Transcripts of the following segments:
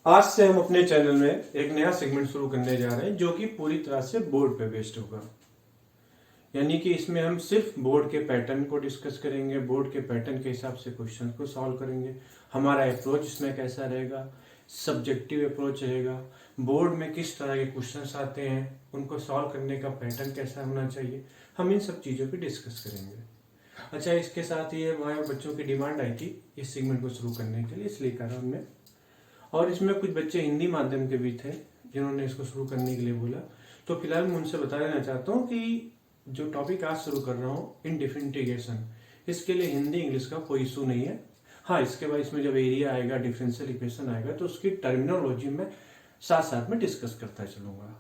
आज से हम अपने चैनल में एक नया सेगमेंट शुरू करने जा रहे हैं जो कि पूरी तरह से बोर्ड पे बेस्ड होगा। यानी कि इसमें हम सिर्फ बोर्ड के पैटर्न को डिस्कस करेंगे, बोर्ड के पैटर्न के हिसाब से क्वेश्चन को सॉल्व करेंगे। हमारा अप्रोच इसमें कैसा रहेगा, सब्जेक्टिव अप्रोच रहेगा, बोर्ड में किस तरह के क्वेश्चंस आते हैं, उनको सॉल्व करने का पैटर्न कैसा होना चाहिए, हम इन सब चीज़ों पर डिस्कस करेंगे। अच्छा, इसके साथ ही हमारे बच्चों की डिमांड आई थी इस सेगमेंट को शुरू करने के लिए, इसलिए कहा हमने। और इसमें कुछ बच्चे हिंदी माध्यम के भी थे जिन्होंने इसको शुरू करने के लिए बोला। तो फिलहाल मैं उनसे बता देना चाहता हूँ कि जो टॉपिक आज शुरू कर रहा हूँ इंडिफरेंटिएशन, इसके लिए हिंदी इंग्लिश का कोई इशू नहीं है। हाँ, इसके बाद इसमें जब एरिया आएगा, डिफरेंशियल इक्वेशन आएगा, तो उसकी टर्मिनोलॉजी में साथ साथ में डिस्कस करता चलूंगा।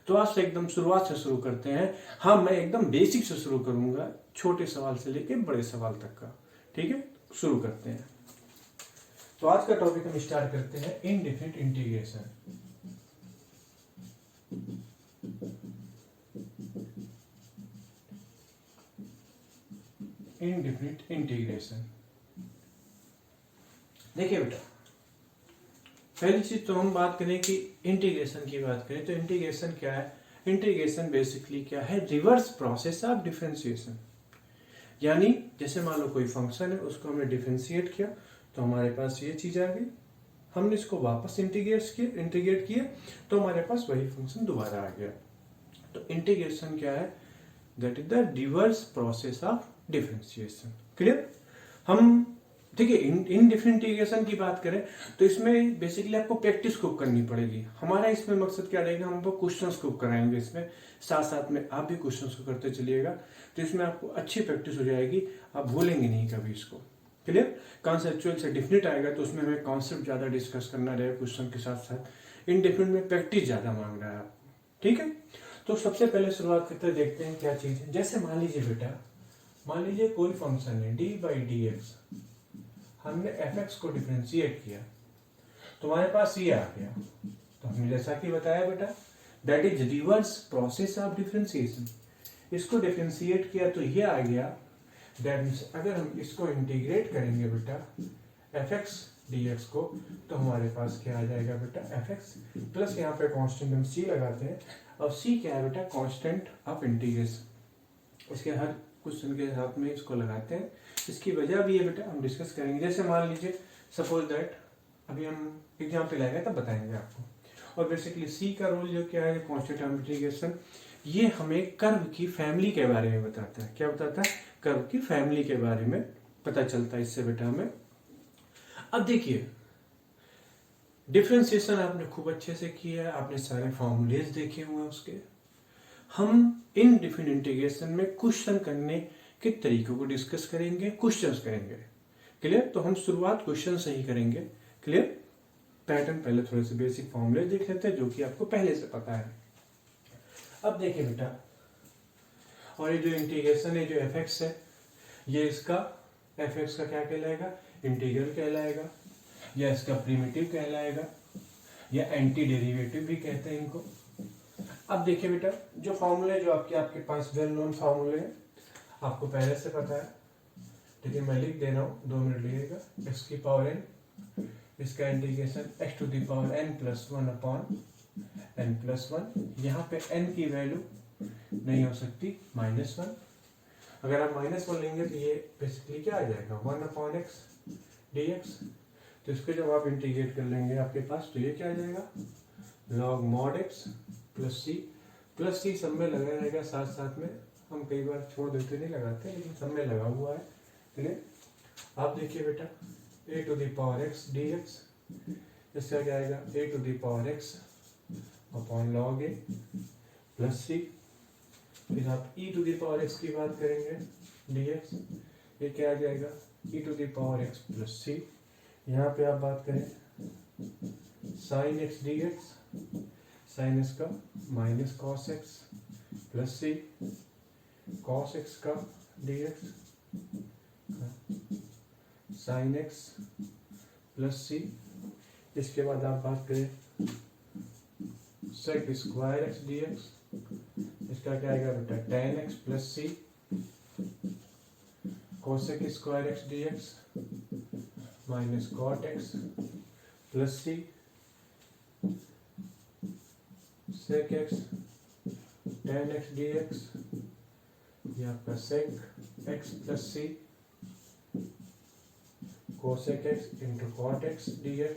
तो आज से एकदम शुरुआत से शुरू करते हैं। हाँ, मैं एकदम बेसिक से शुरू करूंगा, छोटे सवाल से लेके बड़े सवाल तक का। ठीक है, शुरू करते हैं। तो आज का टॉपिक हम स्टार्ट करते हैं इनडेफिनिट इंटीग्रेशन। इनडेफिनिट इंटीग्रेशन, देखिए बेटा, पहली चीज तो हम बात करें कि इंटीग्रेशन की बात करें तो इंटीग्रेशन क्या है। इंटीग्रेशन बेसिकली क्या है, रिवर्स प्रोसेस ऑफ डिफरेंशिएशन। यानी जैसे मान लो कोई फंक्शन है, उसको हमने डिफरेंशिएट किया तो हमारे पास ये चीज आ गई, हमने इसको वापस इंटीग्रेट किया तो हमारे पास वही फंक्शन दोबारा आ गया। तो इंटीग्रेशन क्या है, that is the reverse process of differentiation. Clear. हम देखिए इनडिफरेंट इंटीग्रेशन की बात करें तो इसमें बेसिकली आपको प्रैक्टिस खूब करनी पड़ेगी। हमारा इसमें मकसद क्या रहेगा, हम आपको क्वेश्चंस खूब कराएंगे, इसमें साथ साथ में आप भी क्वेश्चंस को करते चलिएगा, तो इसमें आपको अच्छी प्रैक्टिस हो जाएगी, आप भूलेंगे नहीं कभी इसको। क्लियर। कॉन्सेप्चुअल से डिफिनिट आएगा तो उसमें हमें कॉन्सेप्ट ज्यादा डिस्कस करना रहेगा क्वेश्चन के साथ साथ। इनडिफिनिट में प्रैक्टिस ज्यादा मांग रहा है आपको। ठीक है, तो सबसे पहले शुरुआत करते हैं, देखते हैं क्या चीज है। जैसे मान लीजिए बेटा, मान लीजिए कोई फंक्शन है d/dx, हमने fx को डिफरेंशिएट किया, तुम्हारे पास ये आ गया। तो हमने जैसा कि बताया बेटा, that is reverse process of differentiation. इसको डिफरेंशिएट किया तो ये आ गया। दैट मीन्स अगर हम इसको इंटीग्रेट करेंगे बेटा fx dx को, तो हमारे पास क्या आ जाएगा बेटा, fx प्लस यहाँ पे कांस्टेंट हम c लगाते हैं, और c क्या है बेटा, कांस्टेंट ऑफ इंटीग्रेशन। इसके हर क्वेश्चन के साथ में इसको लगाते हैं। इसकी वजह भी है बेटा, हम डिस्कस करेंगे। जैसे मान लीजिए सपोज दैट, अभी हम एग्जाम्पल आएगा तब बताएंगे आपको। और बेसिकली c का रोल जो क्या है, कांस्टेंट ऑफ इंटीग्रेशन, ये हमें कर्व की फैमिली के बारे में बताता है। क्या बताता है, कर्व की फैमिली के बारे में पता चलता है इससे बेटा हमें। अब देखिए, डिफरेंशिएशन आपने खूब अच्छे से किया है, आपने सारे फॉर्मूलेज देखे हुए हैं उसके। हम इन डिफरेंट इंटीग्रेशन में क्वेश्चन करने के तरीकों को डिस्कस करेंगे, क्वेश्चंस करेंगे। क्लियर। तो हम शुरुआत क्वेश्चन से ही करेंगे। क्लियर। पैटर्न पहले थोड़े से बेसिक फॉर्मूले देख लेते हैं जो कि आपको पहले से पता है। अब देखिए बेटा, और ये जो इंटीग्रेशन है, जो fx है, ये इसका fx का क्या कहलाएगा, इंटीग्रल कहलाएगा, या इसका प्रिमिटिव कहलाएगा, या एंटी डेरिवेटिव भी कहते हैं इनको। अब देखिए बेटा, जो फॉर्मूले जो आपके पास वेल नोन फॉर्मूले हैं, आपको पहले से पता है, लेकिन मैं लिख दे रहा हूँ, 2 मिनट लगेगा। x की पावर n, इसका integration x to the power n plus 1 upon n plus 1। यहाँ पे n की वैल्यू नहीं हो सकती, -1। अगर आप -1 लेंगे तो ये बेसिकली क्या आ जाएगा, 1 अपॉन x dx। तो इसको जब आप इंटीग्रेट कर लेंगे आपके पास, तो ये क्या आ जाएगा, log mod x प्लस सी सब में लगा रहेगा साथ साथ में। हम कई बार छोड़ देते, नहीं लगाते, लेकिन सब में लगा हुआ है। क्लियर। आप देखिए बेटा, a to the power x dx, इसका क्या आएगा, a to the power x upon log a plus c. फिर आप e to the power x की बात करेंगे dx, ये क्या आ जाएगा, e to the power x plus c. यहाँ पे आप बात करें sine x dx, sine x का minus cos x plus c, cos x का dx sine x plus c. इसके बाद आप बात करें सेक स्क्वायर x dx, इसका क्या आएगा बेटा, tan x plus c, cosec square x dx minus cot x plus c. sec x tan x dx, ये आपका sec x plus c cosec x into cot x dx।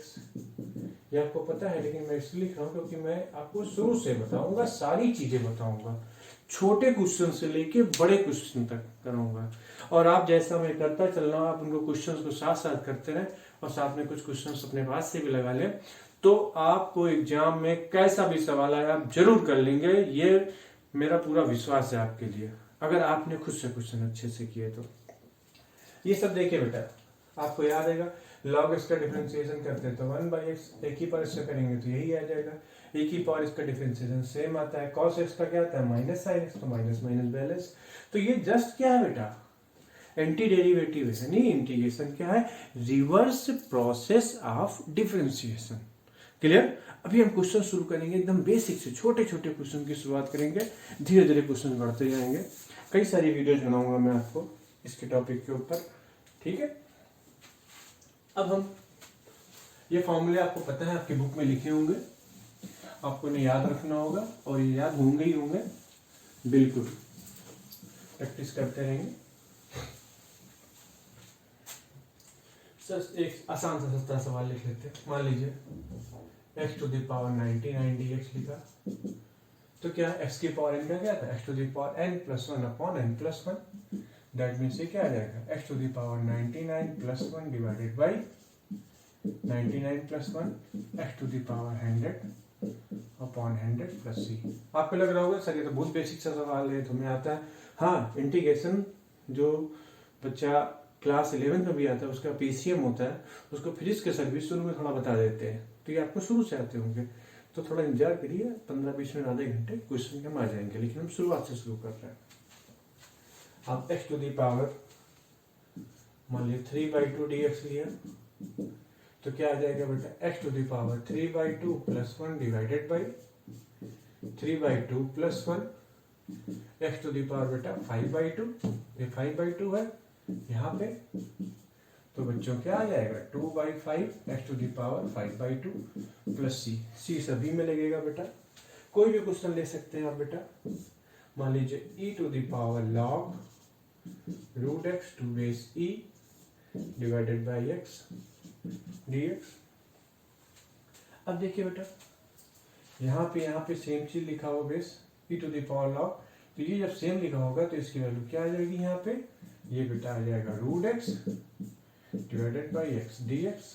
ये आपको पता है, लेकिन मैं इसलिए लिख रहा हूँ क्योंकि मैं आपको शुरू से बताऊंगा, सारी चीजें बताऊंगा, छोटे क्वेश्चन से लेके बड़े क्वेश्चन तक कराऊंगा। और आप जैसा मैं करता चल रहा हूँ, आप उनको क्वेश्चंस को साथ साथ करते रहें और साथ में कुछ क्वेश्चंस अपने पास से भी लगा लें, तो आपको एग्जाम में कैसा भी सवाल आए आप जरूर कर लेंगे। ये मेरा पूरा विश्वास है आपके लिए, अगर आपने खुद से क्वेश्चन अच्छे से किए तो। ये सब देखिए बेटा, आपको याद आएगा log x का डिफरेंशिएशन करते हैं तो 1/x, एक ही पावर इससे करेंगे तो यही आ जाएगा, एक ही पावर इसका डिफरेंशिएशन सेम आता है। cos x का क्या आता है माइनस साइन x, तो माइनस माइनस बैलेंस। तो ये जस्ट क्या है बेटा, एंटी डेरिवेटिव है, नहीं इंटीग्रेशन क्या है, reverse process of differentiation. Clear. अभी हम क्वेश्चन शुरू करेंगे एकदम बेसिक से, छोटे छोटे क्वेश्चन की शुरुआत करेंगे, धीरे धीरे क्वेश्चन बढ़ते जाएंगे। कई सारी वीडियोज बनाऊंगा मैं आपको इसके टॉपिक के ऊपर, ठीक है। अब हम ये फॉर्मूले आपको पता है, आपकी बुक में लिखे होंगे, आपको इन्हें याद रखना होगा और ये याद होंगे ही होंगे, बिल्कुल प्रैक्टिस करते रहेंगे। सर एक आसान सा सस्ता सवाल लिख लेते हैं। मान लीजिए x to the power 99 dx लिखा, तो क्या x की पावर n का क्या था, x to the power n plus 1 upon n plus 1। That means ये क्या आ जाएगा, x to the power 99 plus 1 divided by 99 plus 1 x to the power 100 upon 100 plus c। आपको लग रहा होगा सर ये तो बहुत बेसिक सा सवाल है, तुम्हें आता है। हाँ, इंटीग्रेशन जो बच्चा क्लास 11 में भी आता है उसका पीसीएम होता है, उसको फिजिक्स के सर भी शुरू में थोड़ा बता देते हैं, तो ये आपको शुरू से आते होंगे, तो थोड़ा इंतजार करिए, 15-20 मिनट आधे घंटे क्वेश्चन के हम आ जाएंगे, लेकिन हम शुरुआत से शुरू कर रहे हैं। आप x टू दी पावर मान लीजिए 3/2 dx लिया, तो क्या आ जाएगा बेटा, x to the power 3/2 plus 1 divided by 3/2 plus 1, x to the power बेटा 5/2, ये 5/2 है यहाँ पे, तो बच्चों क्या आ जाएगा 2/5 x to the power 5/2 plus c सभी में लगेगा बेटा। कोई भी क्वेश्चन ले सकते हैं आप बेटा, मान लीजिए e to the power log root x to base e divided by x dx। अब देखिए बेटा यहाँ पे सेम चीज लिखा हुआ base e to the power log, तो ये जब सेम लिखा होगा तो इसकी वैल्यू क्या आ जाएगी, यहाँ पे ये बेटा आ जाएगा root x divided by x dx,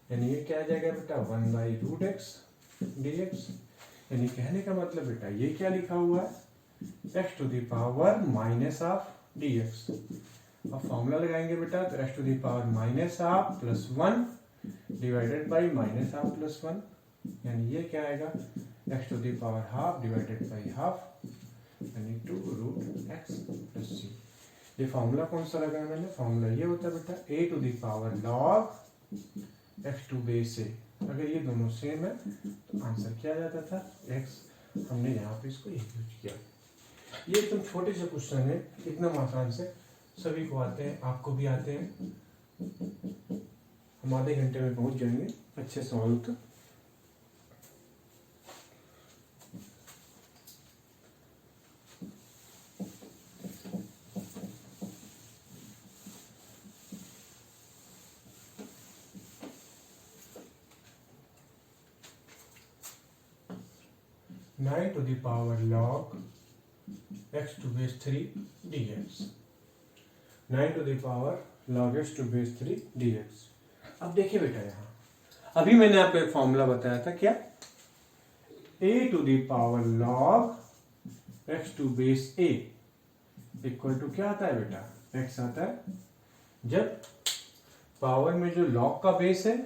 यानी ये क्या आ जाएगा बेटा 1/√x dx। यानी कहने का मतलब बेटा ये क्या लिखा हुआ है x to the power minus half dx। अब फॉर्मूला लगाएंगे बेटा, तो x to the power minus half plus 1 divided by minus half plus 1, यानी ये क्या आएगा x to the power half divided by half, यानी 2√x प्लस c। ये फॉर्मूला कौन सा लगाया मैंने, फॉर्मूला ये होता है बेटा a to the power log x to base a। अगर ये दोनों सेम है तो आंसर क्या आ जाता था x, हमने यहाँ पे इसको यूज किया। ये एकदम छोटे से क्वेश्चन है, एकदम आसान से, सभी को आते हैं, आपको भी आते हैं। हम आधे घंटे में पहुंच जाएंगे अच्छे सवालों तक। 9 to the power log x to base 3 dx। 9 to the power log x to base 3 dx। अब देखिए बेटा यहाँ अभी मैंने आपको एक फॉर्मूला बताया था, क्या a to the power log x to base a equal to क्या आता है बेटा, x आता है जब पावर में जो log का बेस है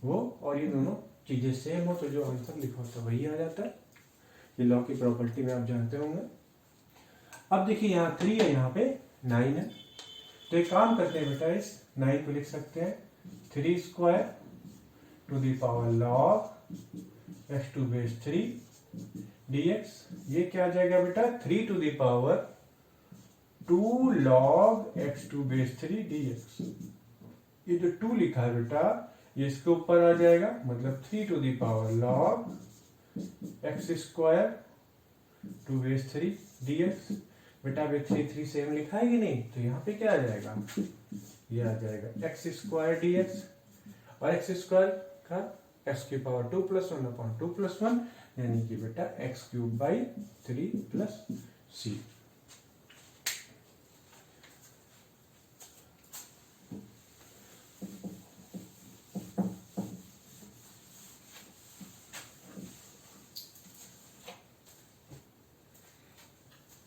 वो और ये दोनों चीजें सेम हो तो जो आंसर लिखा होता है वही आ जाता है। ये लॉ की प्रॉपर्टी में आप जानते होंगे। अब देखिए यहाँ 3 है, यहाँ पे 9 है, तो एक काम करते हैं बेटा, इस 9 को लिख सकते हैं 3 square to the power log x to base 3 dx। ये क्या आ जाएगा बेटा 3 to the power 2 log x to base 3 dx। ये जो 2 लिखा है बेटा ये इसके ऊपर आ जाएगा, मतलब 3 to the power log x square 2 base 3 dx। बेटा अभी 3 सेम लिखा है कि नहीं, तो यहाँ पे क्या आ जाएगा, ये आ जाएगा x स्क्वायर dx, और x स्क्वायर का x की पावर 2 प्लस 1 अपॉन 2 प्लस 1, यानी कि बेटा x cube by 3 plus c।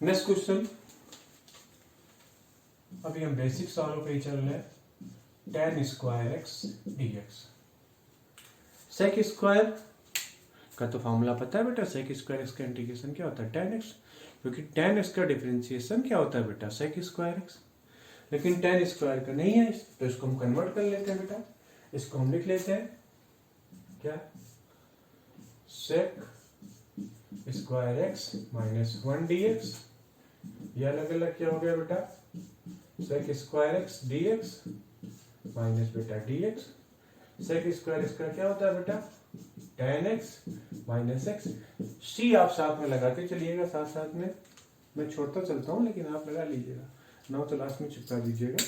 Next question, अभी हम बेसिक सॉल्व पे ही चल रहे हैं। tan square x dx। sec square का तो फॉर्मूला पता है बेटा, sec स्क्वायर एक्स का इंटीग्रेशन क्या होता है, tan x, क्योंकि tan x का डिफरेंशिएशन क्या होता है बेटा, sec स्क्वायर x। लेकिन tan स्क्वायर का नहीं है, तो इसको हम कन्वर्ट कर लेते हैं बेटा। इसको हम लिख लेते हैं क्या, sec square x minus 1 dx। ये अलग अलग क्या हो गया बेटा, sec square x dx minus बेटा dx। sec स्क्वायर एक्स का क्या होता है बेटा, tan x minus x। c आप साथ में लगाते चलिएगा, साथ साथ में मैं छोड़ता चलता हूँ, लेकिन आप लगा लीजिएगा, 9 तो लास्ट में चिपका दीजिएगा।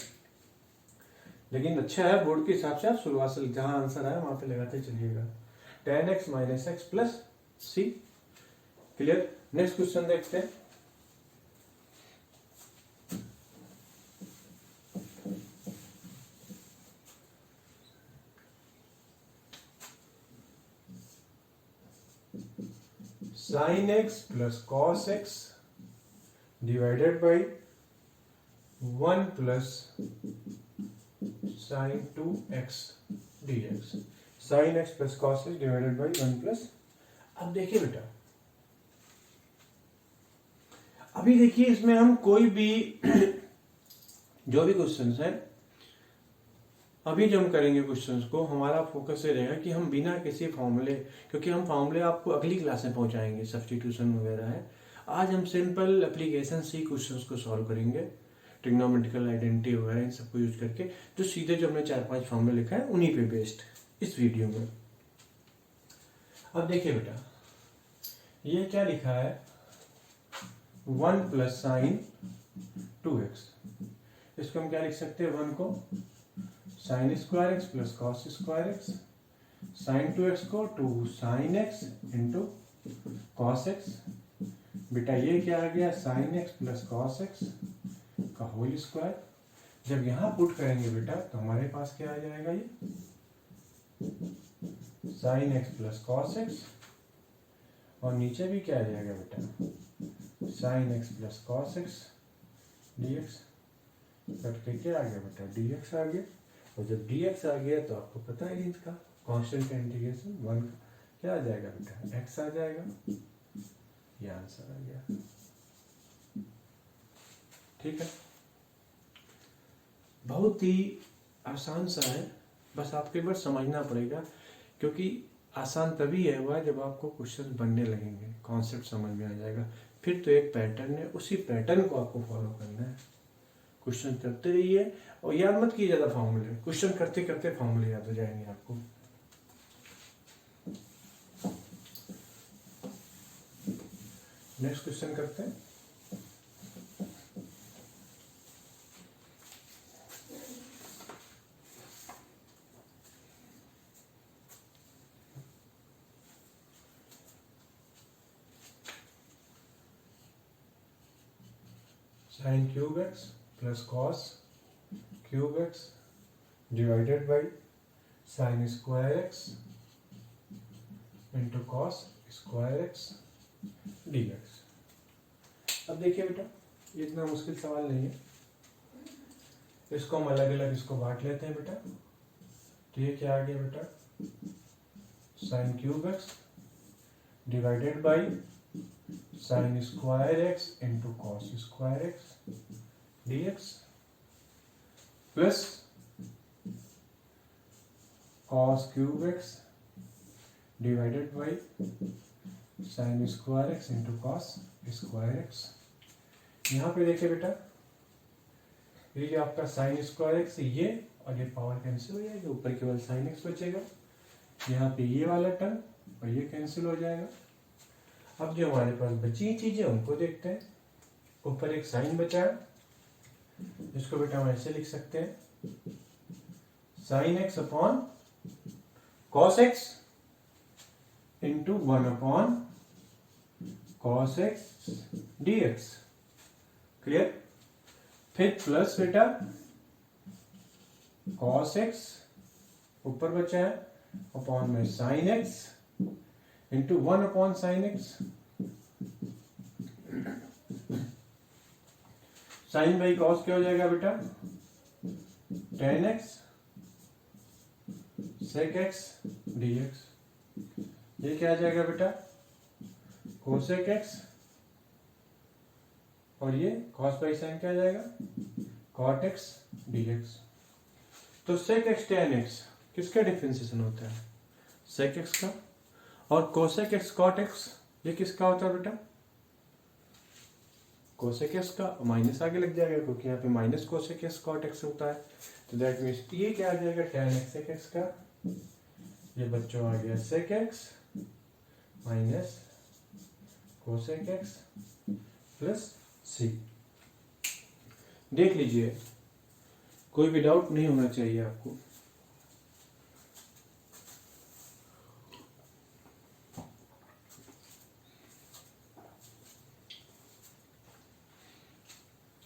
लेकिन अच्छा है, बोर्ड के हिसाब से आप शुरुआत से जहां आंसर आया वहां पे लगाते चलिएगा। tan x minus x plus c। Clear. Next question देखते हैं। sin x plus cos x divided by 1 plus sin 2x dx। sin x plus cos x divided by 1 plus, अब देखिए बेटा, अभी देखिए इसमें हम कोई भी जो भी क्वेश्चंस है, अभी जो हम करेंगे क्वेश्चंस को, हमारा फोकस ये रहेगा कि हम बिना किसी फॉर्मूले, क्योंकि हम फॉर्मूले आपको अगली क्लास में पहुंचाएंगे, सब्स्टिट्यूशन वगैरह है। आज हम सिंपल एप्लीकेशन सी क्वेश्चंस को सॉल्व करेंगे, ट्रिग्नोमेट्रिकल आइडेंटिटी वगैरह इन सबको यूज करके, जो सीधे जो हमने 4-5 फॉर्मूले लिखा है उन्हीं पे बेस्ड इस वीडियो में। अब देखिए बेटा, ये क्या लिखा है, 1 प्लस साइन 2x। इसको हम क्या लिख सकते हैं, 1 को sine square x plus cos square x, sine 2x को 2 sine x into cos x. बेटा ये क्या आ गया, sine x plus cos x का होल स्क्वायर। जब यहां पुट करेंगे बेटा, तो हमारे पास क्या आ जाएगा, ये sign x plus cos x, और नीचे भी क्या आ जाएगा बेटा, sign x plus cos x dx। Cut के क्या आ गया बेटा, dx आ गया। और जब dx आ गया तो आपको पता है इसका कांस्टेंट का इंटीग्रेशन 1 का क्या आ जाएगा बेटा, x आ जाएगा। ये आंसर आ गया। ठीक है, बहुत ही आसान सा है, बस आपको एक बार समझना पड़ेगा, क्योंकि आसान तभी है हुआ जब आपको क्वेश्चन बनने लगेंगे, कॉन्सेप्ट समझ में आ जाएगा। फिर तो एक पैटर्न है, उसी पैटर्न को आपको फॉलो करना है। क्वेश्चन करते रहिए और याद मत कीजिए ज्यादा फॉर्मूले, क्वेश्चन करते करते फॉर्मूले याद हो जाएंगे आपको। नेक्स्ट क्वेश्चन करते हैं। Sine cube x plus cos cube x divided by sine square x into cos square x dx। अब देखिए बेटा, ये इतना मुश्किल सवाल नहीं है, इसको हम अलग अलग इसको बांट लेते हैं बेटा। तो ये क्या आ गया बेटा, sine cube x divided by sine square x into cos square x dx plus cos cube x divided by sine square x into cos square x. यहाँ पे देखिए बेटा, ये जो आपका साइन स्क्वायर एक्स ये और ये पावर कैंसिल हो जाएगी, ऊपर केवल साइन एक्स बचेगा। यहाँ पे ये वाला टर्म और ये कैंसिल हो जाएगा। अब जो हमारे पास बची चीजें उनको देखते हैं। ऊपर एक साइन बचा है, जिसको बेटा हम ऐसे लिख सकते हैं, sine x upon cos x into 1 upon cos x d x. Clear? फिर प्लस बेटा कॉस एक्स ऊपर बचा है अपॉन में sine x into 1 upon sine x. Sine by cos क्या हो जाएगा बेटा, tan x sec x dx। ये क्या आ जाएगा बेटा, cosec एक्स, और ये cos बाई साइन क्या आ जाएगा, cot एक्स dx। तो sec एक्स tan एक्स किसका डिफरेंशिएशन होता है, sec एक्स का, और cosec एक्स cot एक्स ये किसका होता है बेटा, cosec एक्स का। माइनस आगे लग जाएगा क्योंकि यहाँ पे minus cosec x cot x होता है, तो दैट मीन्स ये क्या आ जाएगा, tan एक्स sec एक्स का। ये बच्चों आ गया sec x minus cosec x plus c. देख लीजिए, कोई भी डाउट नहीं होना चाहिए आपको।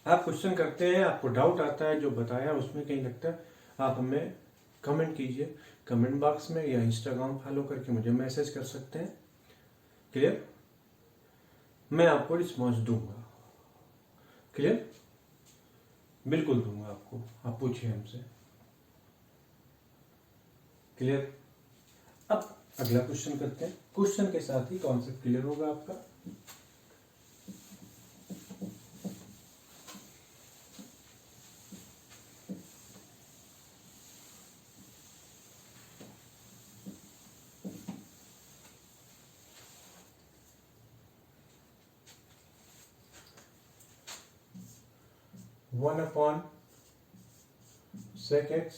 आप क्वेश्चन करते हैं, आपको डाउट आता है, जो बताया उसमें कहीं लगता है, आप हमें कमेंट कीजिए कमेंट बॉक्स में, या इंस्टाग्राम फॉलो करके मुझे मैसेज कर सकते हैं। क्लियर? मैं आपको रिस्पॉन्स दूंगा। क्लियर? बिल्कुल दूंगा आपको, आप पूछिए हमसे। क्लियर? अब अगला क्वेश्चन करते हैं, क्वेश्चन के साथ ही कॉन्सेप्ट क्लियर होगा आपका। One upon sec x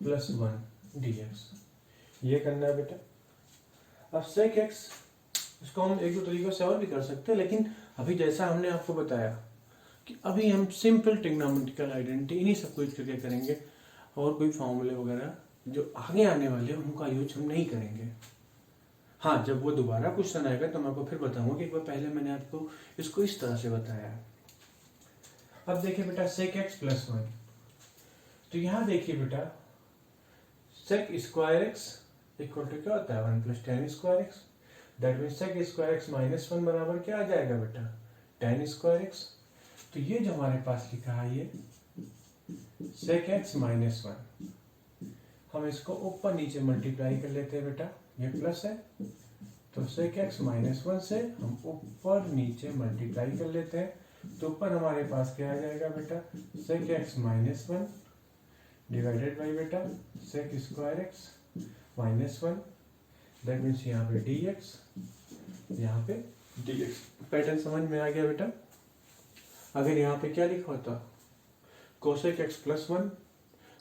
plus 1 d x, ये करना है बेटा। अब सेक एक्स इसको हम एक दो तरीकों से और भी कर सकते हैं, लेकिन अभी जैसा हमने आपको बताया कि अभी हम सिंपल ट्रिग्नोमेट्रिकल आइडेंटिटी इन्हीं सब कुछ करके करेंगे, और कोई फॉर्मूले वगैरह जो आगे आने वाले हैं उनका यूज हम नहीं करेंगे। हाँ, जब वो दोबारा क्वेश्चन आएगा तो मैं आपको फिर बताऊंगा कि एक बार पहले मैंने आपको इसको इस तरह से बताया है। अब देखिए बेटा, सेक एक्स प्लस 1, तो यहां देखिए बेटा, sec square x equal to क्या होता है, 1 plus tan square x. That mean sec square x minus 1 बराबर क्या आ जाएगा बेटा, टेन स्क्वायर एक्स। तो ये जो हमारे पास लिखा है ये सेक एक्स माइनस 1, हम इसको ऊपर नीचे मल्टीप्लाई कर लेते हैं बेटा, ये प्लस है तो सेक एक्स माइनस 1 से हम ऊपर नीचे मल्टीप्लाई कर लेते हैं, तो ऊपर हमारे पास क्या आ जाएगा बेटा, sec x minus 1 divided by बेटा sec square x minus 1। That means यहाँ पे डी एक्स, यहाँ पे डी एक्स। पैटर्न समझ में आ गया बेटा? अगर यहाँ पे क्या लिखा होता, कोसेक एक्स प्लस 1,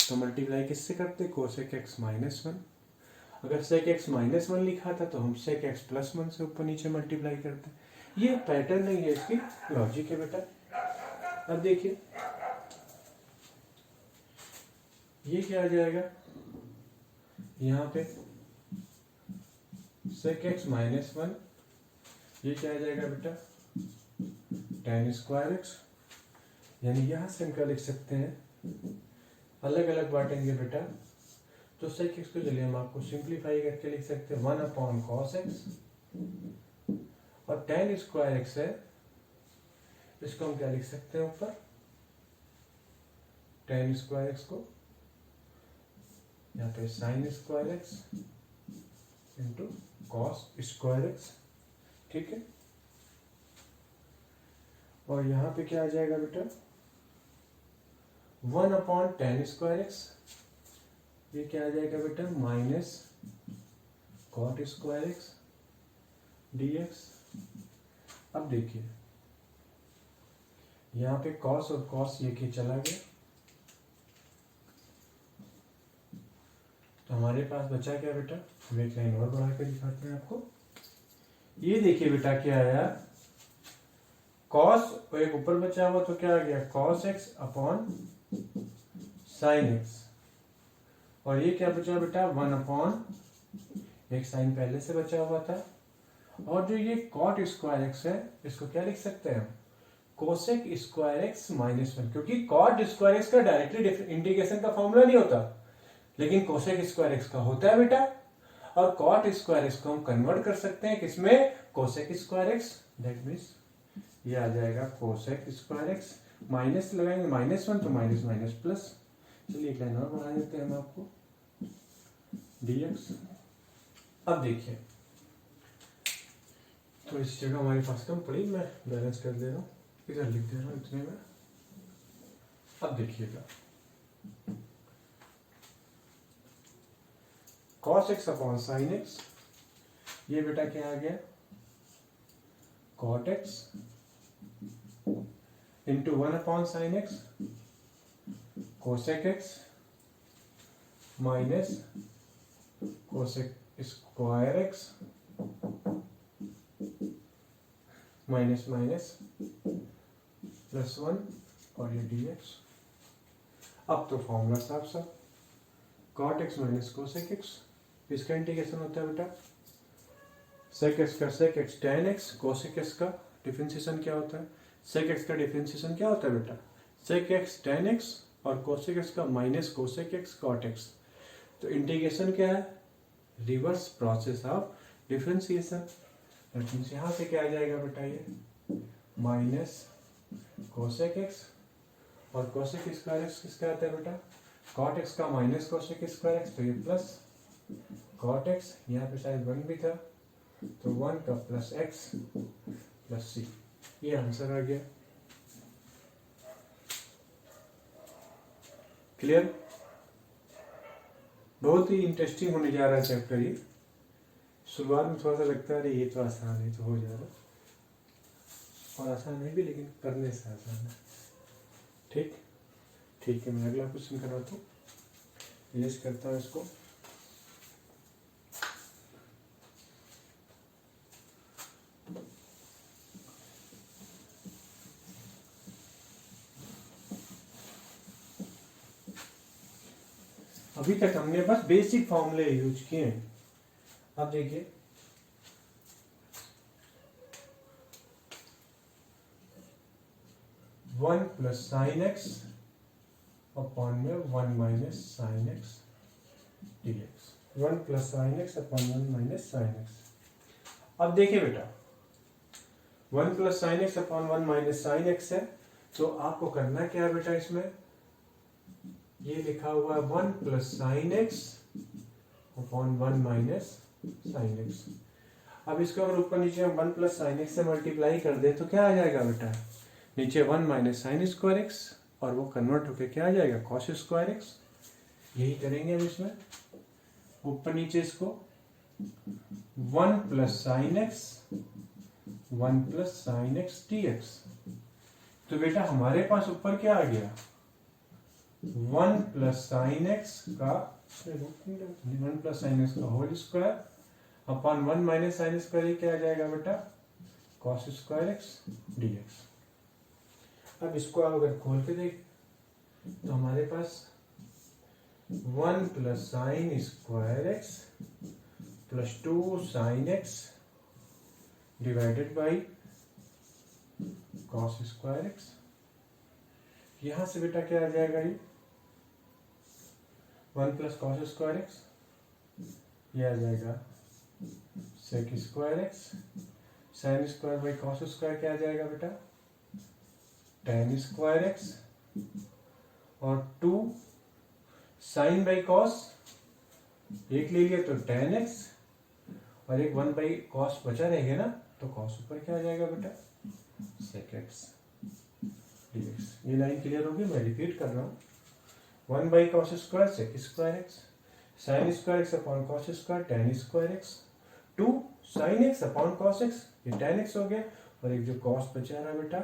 तो मल्टीप्लाई किससे करते, कोसेक एक्स माइनस 1। अगर सेक एक्स माइनस 1 लिखा था तो हम सेक एक्स प्लस 1 से ऊपर नीचे मल्टीप्लाई करते। ये पैटर्न नहीं है, इसकी लॉजिक है बेटा। अब देखिए ये क्या आ जाएगा, यहाँ पे सेक एक्स माइनस 1, ये क्या आ जाएगा बेटा, टेन स्क्वायर एक्स। यानी यहां से हम क्या लिख सकते हैं, अलग अलग बांटेंगे बेटा, तो सेक एक्स को चलिए हम आपको सिंप्लीफाई करके लिख सकते हैं 1 अपॉन कॉस एक्स, और टेन स्क्वायर एक्स है, इसको हम क्या लिख सकते हैं ऊपर, टेन स्क्वायर एक्स को यहाँ पे sign square x into cos square x. ठीक है, और यहाँ पे क्या आ जाएगा बेटा, 1 अपॉन टेन स्क्वायर एक्स, ये क्या आ जाएगा बेटा, minus cot square x dx। अब देखिए यहाँ पे कॉस और कॉस ये के चला गया, तो हमारे पास बचा क्या बेटा, हम एक लाइन और बढ़ा के दिखाते हैं आपको। ये देखिए बेटा क्या आया, कॉस, एक ऊपर बचा हुआ तो क्या आ गया, cos x upon sine x, और ये क्या बचा बेटा, 1 एक साइन पहले से बचा हुआ था, और जो ये कॉट स्क्वायर एक्स है इसको क्या लिख सकते हैं हम, कोसेक स्क्वायर एक्स माइनस 1, क्योंकि कॉट स्क्वायर एक्स का डायरेक्टली इंटीग्रेशन का फॉर्मूला नहीं होता, लेकिन कोसेक स्क्वायर एक्स का होता है बेटा, और कॉट स्क्वायर एक्स को हम कन्वर्ट कर सकते हैं किसमें, cosec square x, that means ये आ जाएगा कोसेक स्क्वायर एक्स, माइनस लगाएंगे -1 तो माइनस माइनस प्लस, चलिए एक लाइन और बना देते हैं हम आपको, dx। अब देखिए, तो इस जगह हमारे पास कम पड़ी, मैं बैलेंस कर दे रहा हूँ, इधर लिख दे रहा हूँ इतने में। अब देखिएगा, cos x upon sine x, ये बेटा क्या आ गया, cot x into 1 upon sine x, cosec x minus cosec square x minus minus +1 और ये dx। अब तो फॉर्मूला साफ साफ, cot x minus cosec x, इसका इंटीग्रेशन होता है बेटा sec x का sec x tan x, cosec x का डिफरेंशिएशन क्या होता है, sec x का डिफरेंशिएशन क्या होता है बेटा, sec x tan x, और कोसेक x का minus cosec x cot x। तो इंटीग्रेशन क्या है, reverse process of differentiation, that means यहाँ से क्या आ जाएगा बेटा, ये माइनस कोसेक x, और कोसेक स्क्वायर एक्स किसका आता है बेटा, कॉट एक्स का माइनस कोसेक स्क्वायर एक्स, तो ये प्लस कॉट एक्स, यहाँ पे शायद 1 भी था, तो 1 का प्लस एक्स प्लस सी, ये आंसर आ गया। क्लियर, बहुत ही इंटरेस्टिंग होने जा रहा है चैप्टर ये, शुरुआत में थोड़ा सा लगता है ये तो आसान है, तो हो जा रहा है, और आसान है भी लेकिन करने से आसान है। ठीक, ठीक है, मैं अगला क्वेश्चन करवाता हूँ, इरेज करता हूँ इसको। अभी तक हमने बस बेसिक फॉर्मूले यूज किए हैं, अब देखिए 1 प्लस साइन एक्स अपॉन में 1 minus sine x dx, 1 plus sine x upon 1 minus sine x. अब देखिए बेटा, 1 plus sine x upon 1 minus sine x है, तो आपको करना क्या है बेटा, इसमें ये लिखा हुआ है 1 plus sine x upon 1 minus sine x. अब इसको अगर ऊपर नीचे हम 1 प्लस साइन एक्स से मल्टीप्लाई कर दें तो क्या आ जाएगा बेटा, नीचे 1 माइनस साइन स्क्वायर एक्स, और वो कन्वर्ट होकर क्या आ जाएगा, कॉस स्क्वायर एक्स। यही करेंगे हम इसमें, ऊपर नीचे इसको 1 plus sine x 1 plus sine x dx। तो बेटा हमारे पास ऊपर क्या आ गया, 1 प्लस साइन एक्स का 1 प्लस साइन एक्स का whole square upon 1 minus sine square, क्या आ जाएगा बेटा, कॉस स्क्वायर एक्स dx। अब इसको आप अगर खोल के देख तो हमारे पास 1 plus sign square x plus 2 sine x divided by cos square x. यहां से बेटा क्या आ जाएगा, ये 1 प्लस कॉस स्क्वायर एक्स, ये आ जाएगा sec square x, sine square by cos square क्या आ जाएगा बेटा, tan स्क्वायर एक्स, और 2 साइन बाई कॉस, एक ले लिया तो tan x, और एक 1 बाई कॉस बचा रहेगा ना, तो कॉस ऊपर क्या आ जाएगा बेटा, sec x dx। ये लाइन क्लियर होगी, मैं रिपीट कर रहा हूँ, 1 by cos square sec square x, sine square x upon cos square tan square x, 2 sine x upon cos x, ये tan x हो गया, और एक जो कॉस बचा रहा बेटा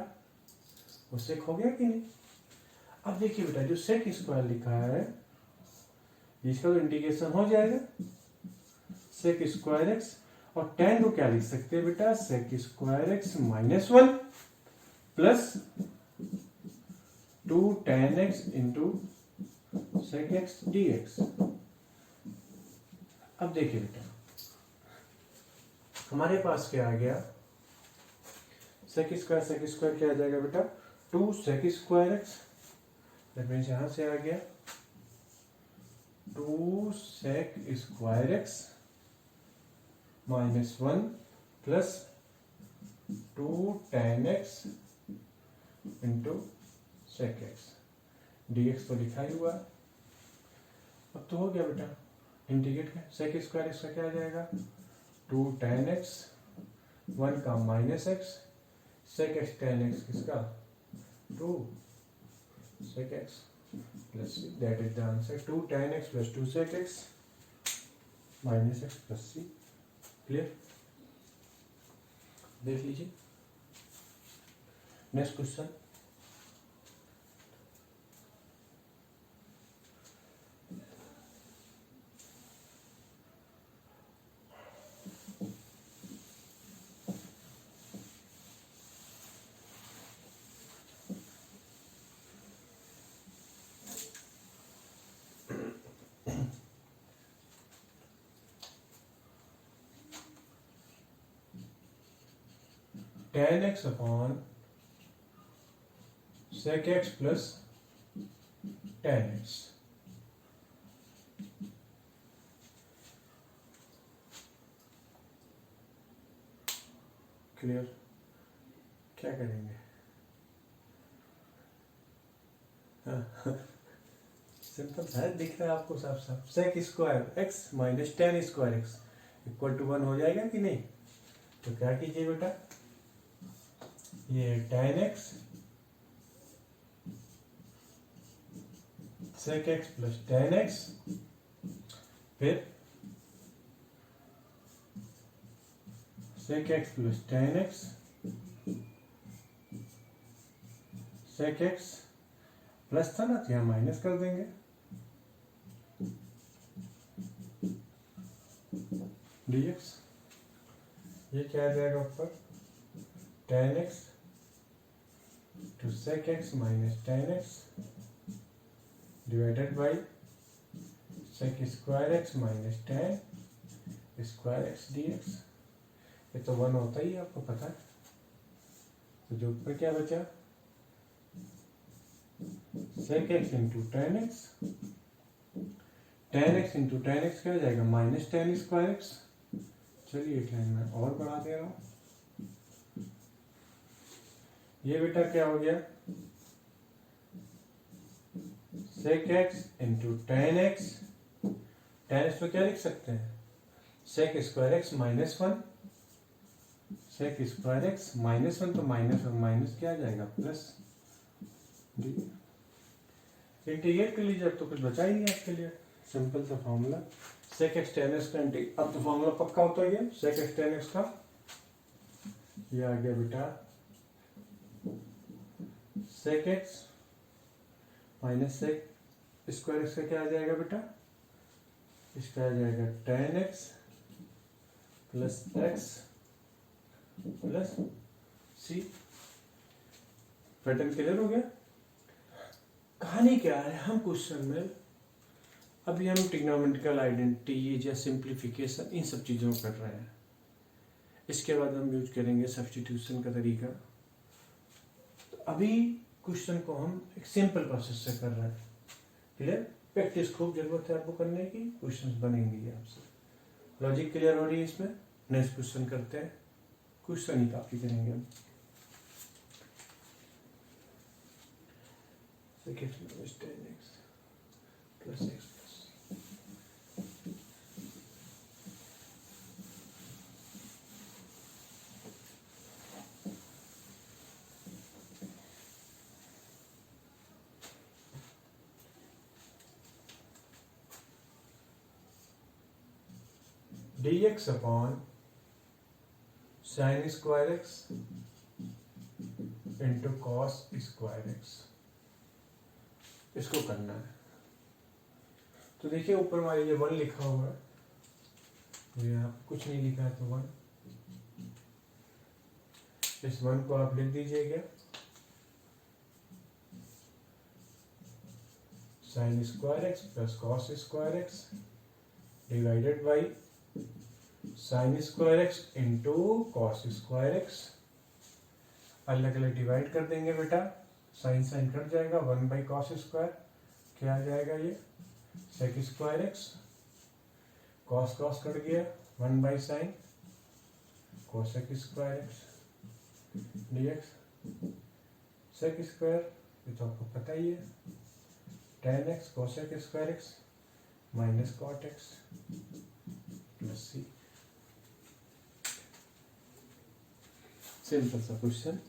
वो सेक हो गया कि नहीं। अब देखिए बेटा, जो सेक स्क्वायर लिखा है इसका तो इंटीग्रेशन हो जाएगा सेक स्क्वायर एक्स, और tan को क्या लिख सकते हैं बेटा, sec square x minus 1 plus 2 tan x into sec x d x. अब देखिए बेटा हमारे पास क्या आ गया, सेक स्क्वायर क्या आ जाएगा बेटा, 2 sec square x, that means यहां से आ गया 2 sec square x minus 1 plus 2 tan x into sec x d x तो लिखा ही हुआ है। अब तो हो गया बेटा, इंटीग्रेट का सेक स्क्वायर एक्स का क्या आ जाएगा, 2 tan x 1 का minus x sec x tan x किसका 2 sec x plus c, that is the answer, 2 tan x plus 2 sec x minus x plus c। Clear, देख लीजिए next question. tan x upon sec x plus tan x, clear, क्या करेंगे, simple है, दिख रहा है आपको साफ साफ, sec square x minus tan square x equal to 1 हो जाएगा कि नहीं। तो क्या कीजिए बेटा, ये tan x sec x plus tan x, फिर sec x plus tan x sec x plus था ना तो यहाँ माइनस कर देंगे, dx, ये क्या आ जाएगा ऊपर, tan x to sec x minus tan x divided by sec square x minus tan square x dx। ये तो 1 होता ही आपको पता है, तो जो ऊपर क्या बचा, sec x into tan x, tan x into tan x क्या हो जाएगा, माइनस tan स्क्वायर x। चलिए एक लाइन में और बढ़ा दे रहा हूं, ये बेटा क्या हो गया, sec x into tan x, tan x तो क्या लिख सकते हैं, sec square x minus 1, sec square x minus 1 तो माइनस और माइनस क्या आ जाएगा प्लस, इंटीग्रेट कर लीजिए, अब तो कुछ बचा ही नहीं आपके लिए, सिंपल सा formula, sec x tan x का अब तो फॉर्मूला पक्का होता है, sec x tan x का ये आ गया बेटा sec x minus sec square x का क्या आ जाएगा बेटा, इसका आ जाएगा tan x plus x plus c। Pattern clear हो गया। कहानी क्या है, हम क्वेश्चन में अभी हम ट्रिग्नोमेट्रिकल आइडेंटिटी या सिंप्लीफिकेशन इन सब चीज़ों को कर रहे हैं, इसके बाद हम यूज करेंगे सब्स्टिट्यूशन का तरीका। तो अभी क्वेश्चन को हम एक सिंपल प्रोसेस से कर रहे हैं, क्लियर, प्रैक्टिस खूब जरूरत है आपको करने की, क्वेश्चन बनेंगे आपसे, लॉजिक क्लियर हो रही है इसमें। नेक्स्ट क्वेश्चन करते हैं, क्वेश्चन ही काफी करेंगे हम। Plus x dx upon sine square x into cos square x, इसको करना है। तो देखिए ऊपर मान लीजिए 1 लिखा हुआ है, ये आप कुछ नहीं लिखा है तो 1, इस 1 को आप लिख दीजिएगा sign square x plus cos square x divided by sine square x into cos square x. अलग अलग डिवाइड कर देंगे बेटा, साइन साइन कट जाएगा, 1 बाई कॉस स्क्वायर, क्या आ जाएगा ये sec square x, cos cos cut गया, 1 by sine cosec square x dx, sec square ये तो आपको पता ही है, tan x cosec square x minus cot x plus c. Simple सा क्वेश्चन।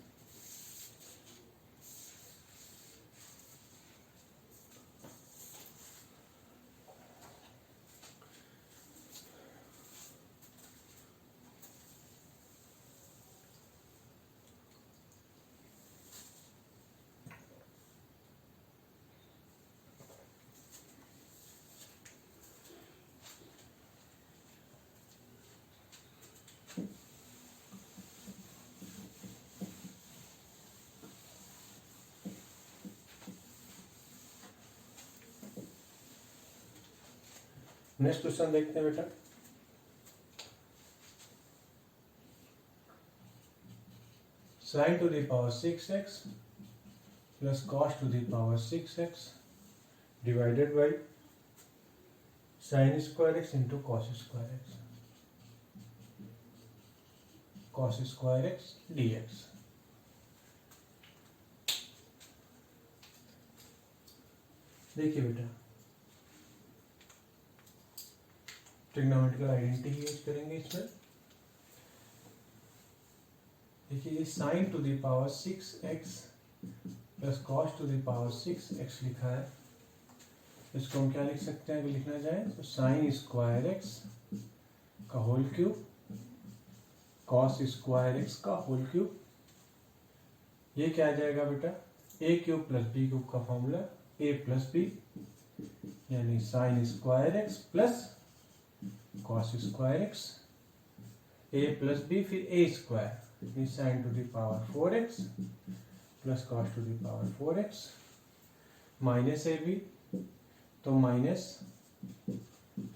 नेक्स्ट क्वेश्चन देखते हैं बेटा। Sine to the power 6x plus cos to the power 6x divided by sine square x into cos square x, cos square x dx. देखिए बेटा trigonometrical identity use करेंगे इसमें। देखिए ये sign to the power 6x plus cos to the power 6x लिखा है, इसको हम क्या लिख सकते हैं अगर लिखना चाहे तो साइन स्क्वायर एक्स का whole cube cos square x का होल क्यूब। ये क्या आ जाएगा बेटा a cube plus b cube का फॉर्मूला ए प्लस बी, यानी sine square x plus cos square x, a plus b फिर a square sine to the power 4x plus cos to the power 4x minus a b तो minus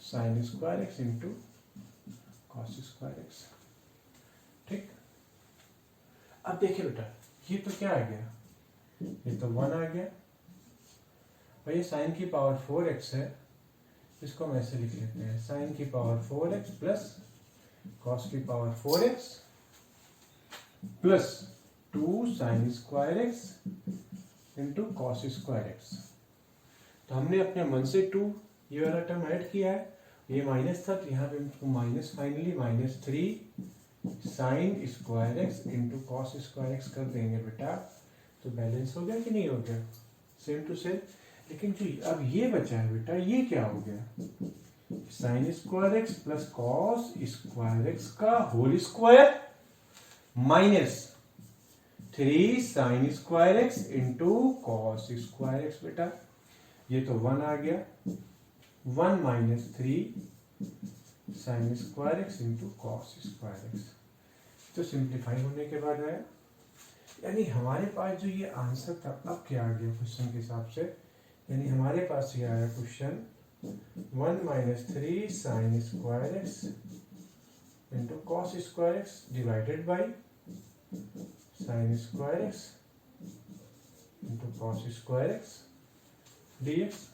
sine square x into cos square x. ठीक, अब देखिए बेटा ये तो क्या आ गया, ये तो 1 आ गया और ये साइन की पावर 4x है, इसको हम ऐसे लिख लेते हैं साइन की पावर 4x प्लस कॉस की power 4x plus 2 sign square x into cos square x. तो हमने अपने मन से 2 ये वाला टर्म ऐड किया है, ये माइनस था तो यहाँ पे हमको minus finally minus 3 sine square x into cos square x कर देंगे बेटा, तो बैलेंस हो गया कि नहीं हो गया, सेम टू सेम। लेकिन जो अब ये बचा है बेटा ये क्या हो गया sine square x plus cos square x का whole square minus 3 sine square x into cos square x. बेटा ये तो 1 आ गया, 1 minus 3 sine square x into cos square x, तो सिंप्लीफाई होने के बाद आया, यानी हमारे पास जो ये आंसर था अब क्या आ गया क्वेश्चन के हिसाब से, यानी हमारे पास ये आया question 1 minus 3 sine square x into cos square x divided by sine square x into cos square x d x.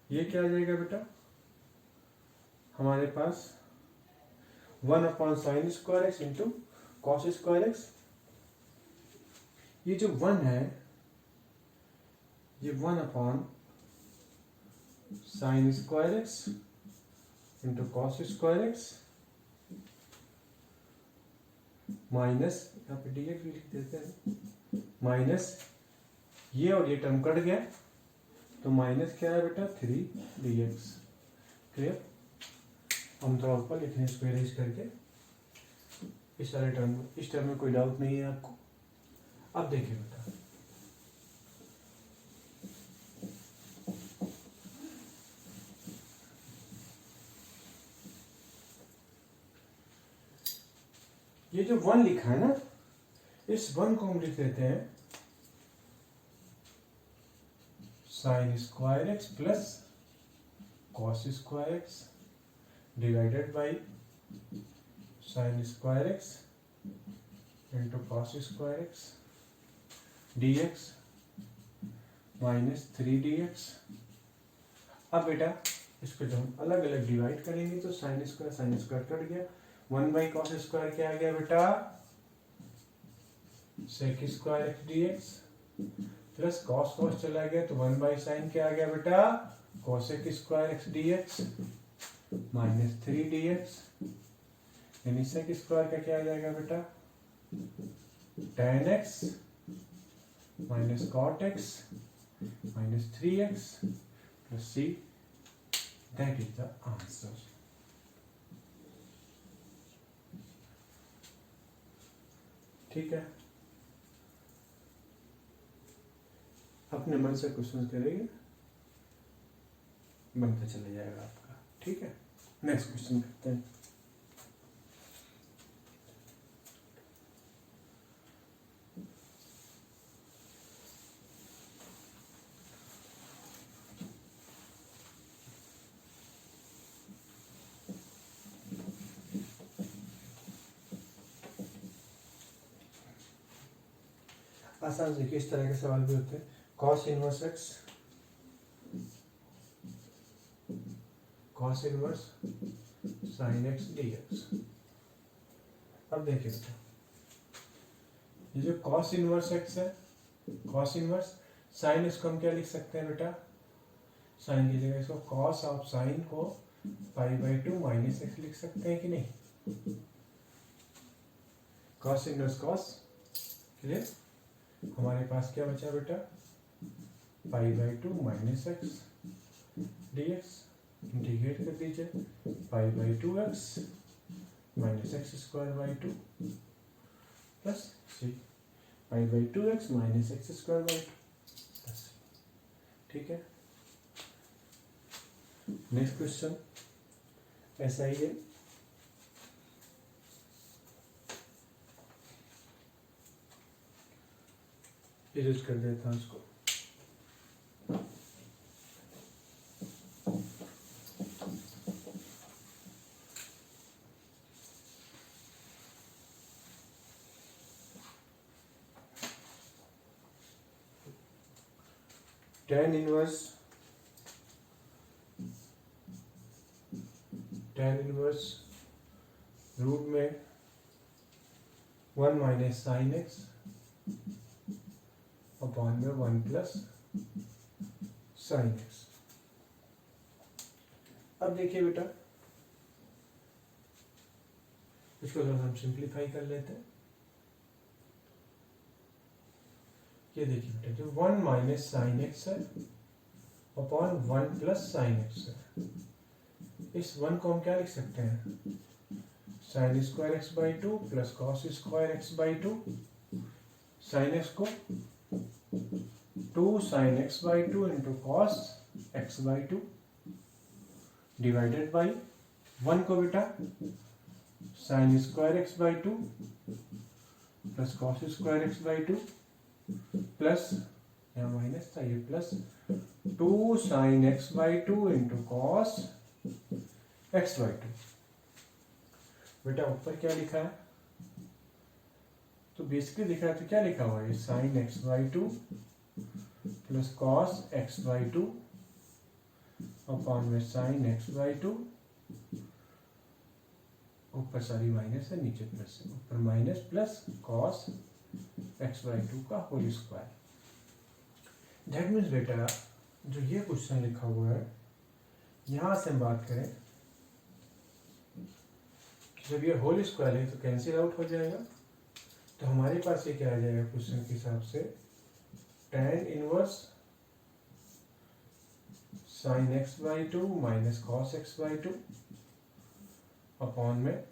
ये क्या आ जाएगा बेटा हमारे पास 1 upon sine square x into cos square x. ये जो 1 है ये 1 upon sine square x into cos square x minus यहाँ पे डीएक्स भी लिख देते हैं, माइनस ये और ये टर्म कट गया तो माइनस क्या है बेटा 3 डीएक्स। क्लियर, हम थोड़ा ऊपर लिख रहे हैं इसको इरेज करके, इस सारे टर्म इस टर्म में कोई डाउट नहीं है आपको। अब देखिए बेटा ये जो 1 लिखा है ना, इस 1 को हम लिख देते हैं sign square x plus cos square x divided by sine square x into cos square x dx minus 3dx। अब बेटा इसको जब हम अलग अलग डिवाइड करेंगे तो साइन स्क्वायर कट गया, 1 बाई कॉस स्क्वायर क्या आ गया बेटा, sec square x dx plus cos चला गया तो 1 बाई साइन क्या आ गया बेटा, cosec square x dx minus 3dx, यानी सेक स्क्वायर का क्या आ जाएगा बेटा, tan x minus cot x minus 3x plus c, that is the answer. ठीक है, अपने मन से क्वेश्चन करेंगे, बनता चला जाएगा आपका। ठीक है, नेक्स्ट क्वेश्चन करते हैं। आसान से किस तरह के सवाल भी होते हैं, cos inverse x, cos inverse sine x dx। अब देखिए बेटा, ये जो कॉस इनवर्स एक्स है, कॉस इनवर्स साइन, इसको हम क्या लिख सकते हैं बेटा, साइन की जगह इसको कॉस ऑफ साइन को पाई बाई 2 माइनस एक्स लिख सकते हैं कि नहीं, कॉस इनवर्स कॉस, क्लियर। हमारे पास क्या बचा बेटा, pi by 2 minus x dx, integrate कर दीजिए, pi by 2x minus x square by 2 plus C, pi by 2x minus x square by 2 plus c. ठीक है, नेक्स्ट क्वेश्चन ऐसा ही है, यूज कर देता हूँ इसको। tan इनवर्स रूट में 1 माइनस साइन एक्स अपॉन में 1 प्लस साइन एक्स। अब देखिए बेटा, इसको थोड़ा हम सिंप्लीफाई कर लेते हैं। ये देखिए बेटा, जो 1 माइनस साइन एक्स है अपॉन 1 प्लस साइन एक्स है, इस 1 को हम क्या लिख सकते हैं, sign square x by 2 plus cos square x by 2, sine x को 2 sine x by 2 into cos x by 2 divided by 1 को बेटा sign square x by 2 plus cos square x by 2 plus, यहाँ माइनस था ये plus 2 sine x by 2 into cos x by 2। बेटा ऊपर क्या लिखा है, तो बेसिकली लिखा है, तो क्या लिखा हुआ है, sign x by 2 plus cos x by 2 upon में साइन एक्स बाई 2, ऊपर सारी माइनस है नीचे प्लस है, ऊपर minus plus cos x by 2 का होल स्क्वायर। दैट मीन्स बेटा, जो ये क्वेश्चन लिखा हुआ है, यहां से हम बात करें, जब ये होल स्क्वायर है तो कैंसिल आउट हो जाएगा, तो हमारे पास ये क्या आ जाएगा क्वेश्चन के हिसाब से, tan inverse sine x by 2 minus cos x by 2 upon में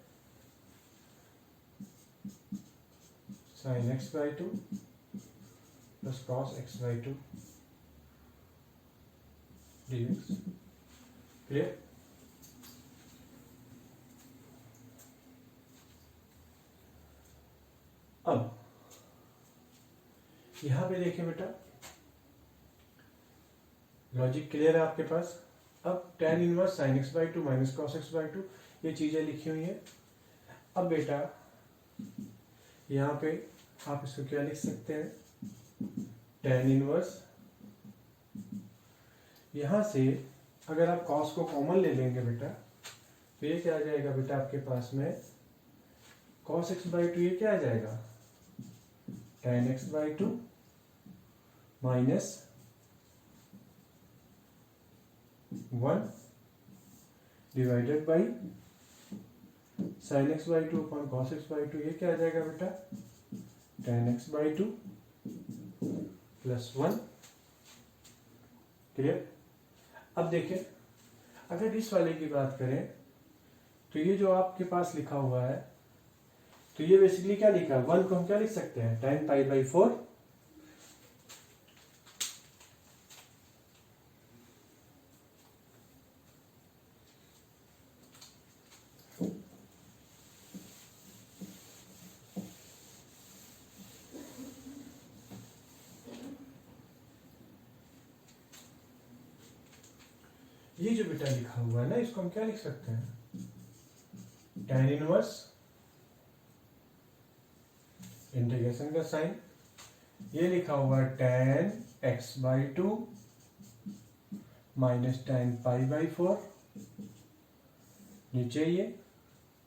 sine x by 2 plus cos x by 2 dx। Clear. अब यहां पे देखिए बेटा, लॉजिक क्लियर है आपके पास। अब tan inverse sin x by two minus cos x by two, ये चीजें लिखी हुई हैं। अब बेटा यहाँ पे आप इसको क्या लिख सकते हैं, tan इनवर्स, यहां से अगर आप कॉस को कॉमन ले लेंगे बेटा, तो ये क्या आ जाएगा बेटा आपके पास में, कॉस एक्स बाई टू, ये क्या आ जाएगा, tan x by two minus 1 divided by sin x by two upon cos x by two, ये क्या आ जाएगा बेटा, tan x by two plus 1। Clear. अब देखिए, अगर इस वाले की बात करें तो ये जो आपके पास लिखा हुआ है, तो ये बेसिकली क्या लिखा है, 1 को हम क्या लिख सकते हैं, tan पाई बाई 4 ये जो बेटा लिखा हुआ है ना, इसको हम क्या लिख सकते हैं, tan इनवर्स इंटीग्रेशन का साइन, ये लिखा हुआ है tan x by two minus tan pi by 4, नीचे ये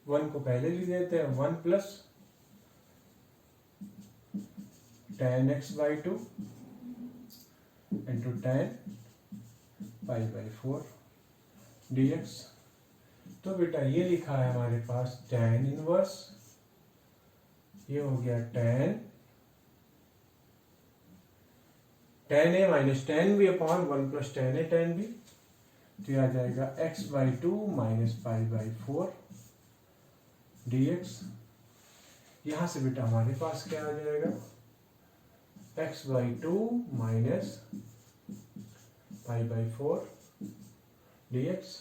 1 को पहले लिख देते हैं, 1 plus tan x by two into tan pi by 4 dx। तो बेटा ये लिखा है हमारे पास tan इनवर्स, ये हो गया tan a minus tan b upon 1 plus tan a tan b, तो ये आ जाएगा x by two minus pi by 4 dx। यहां से बेटा हमारे पास क्या आ जाएगा, x by two minus pi by 4 dx।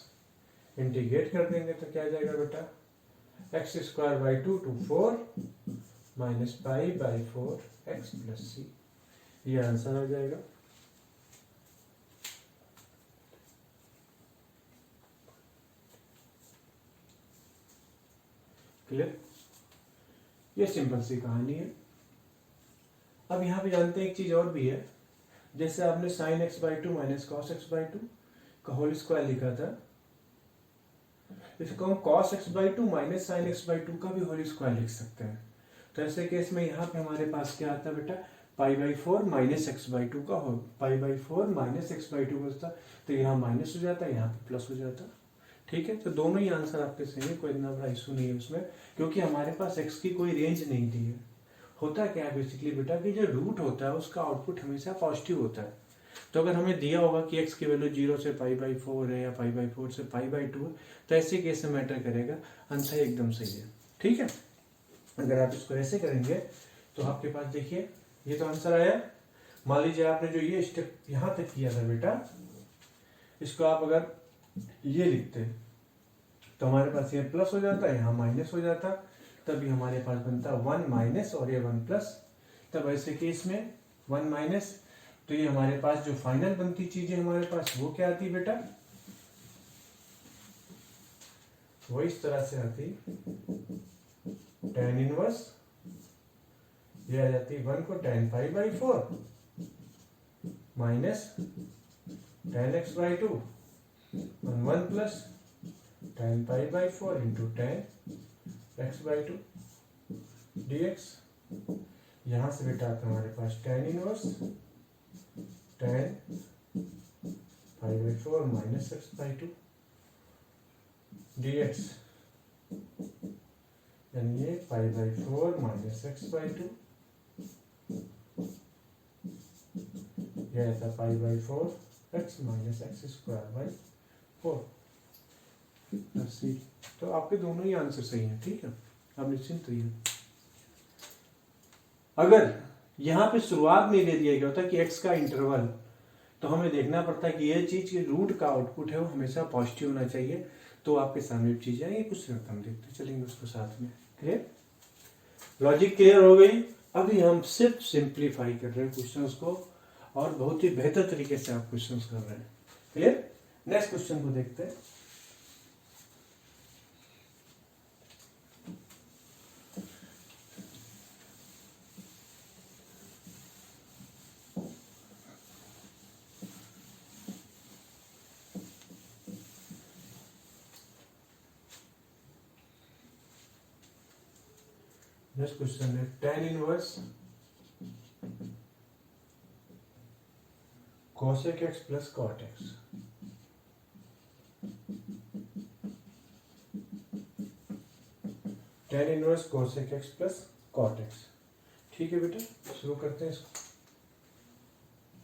Integrate कर देंगे तो क्या आ जाएगा बेटा, x square by two two 4 minus pi by 4 x plus c, ये आंसर आ जाएगा। क्लियर। ये सिंपल सी कहानी है। अब यहां पे जानते हैं एक चीज और भी है, जैसे आपने sign x by two minus cos x by two का होल स्क्वायर लिखा था, इसको हम cos x by two minus sign x by two का भी होल स्क्वायर लिख सकते हैं। तो ऐसे केस में यहाँ पे हमारे पास क्या आता है बेटा, pi by 4 minus x by two का होल, पाई बाई 4 माइनस एक्स बाई टू बचता, तो यहाँ माइनस हो जाता है, यहाँ पे प्लस हो जाता। ठीक है, तो दोनों ही आंसर आपके सही है, कोई इतना बड़ा इशू नहीं है उसमें, क्योंकि हमारे पास x की कोई रेंज नहीं दी है। होता क्या है बेसिकली बेटा कि जो रूट होता है उसका आउटपुट हमेशा पॉजिटिव होता है। तो अगर हमें दिया होगा कि x की वैल्यू 0 से पाई बाई 4 है या पाई बाई 4 से पाई बाई 2 है, तो ऐसे केस में मैटर करेगा, आंसर एकदम सही है। ठीक है, अगर आप इसको ऐसे करेंगे तो आपके पास देखिए ये तो आंसर आया। मान लीजिए आपने जो ये स्टेप यहां तक किया था बेटा, इसको आप अगर ये लिखते तो हमारे पास ये प्लस हो जाता, यहाँ माइनस हो जाता, तभी हमारे पास बनता 1 माइनस और ये 1 प्लस। तब ऐसे केस में 1 माइनस, तो ये हमारे पास जो फाइनल बनती चीजें हमारे पास वो क्या आती बेटा, वो इस तरह से आती, tan इनवर्स, ये आ जाती 1 को tan pi by 4 minus tan x by two 1 plus tan pi by 4 into tan x by two dx। यहां से बेटा आता हमारे पास tan inverse tan pi by 4 minus x by two dx, यानी ये pi by 4 minus x by two, यह रहता pi by 4 x minus x square by 4 plus c. तो आपके दोनों ही आंसर सही हैं। ठीक है, आप निश्चिंत रहिए। अगर यहाँ पे शुरुआत में दे दिया गया होता कि x का इंटरवल, तो हमें देखना पड़ता है कि ये चीज के रूट का आउटपुट है वो हमेशा पॉजिटिव होना चाहिए। तो आपके सामने चीजें ये कुछ हम देखते चलेंगे उसको साथ में। क्लियर। लॉजिक क्लियर हो गई। अभी हम सिर्फ सिंप्लीफाई कर रहे हैं क्वेश्चंस को और बहुत ही बेहतर तरीके से आप क्वेश्चंस कर रहे हैं। क्लियर? नेक्स्ट क्वेश्चन को देखते हैं। नेक्स्ट क्वेश्चन है tan inverse cosec x plus cot x। tan inverse cosec x plus cot x। ठीक है बेटा, शुरू करते हैं इसको।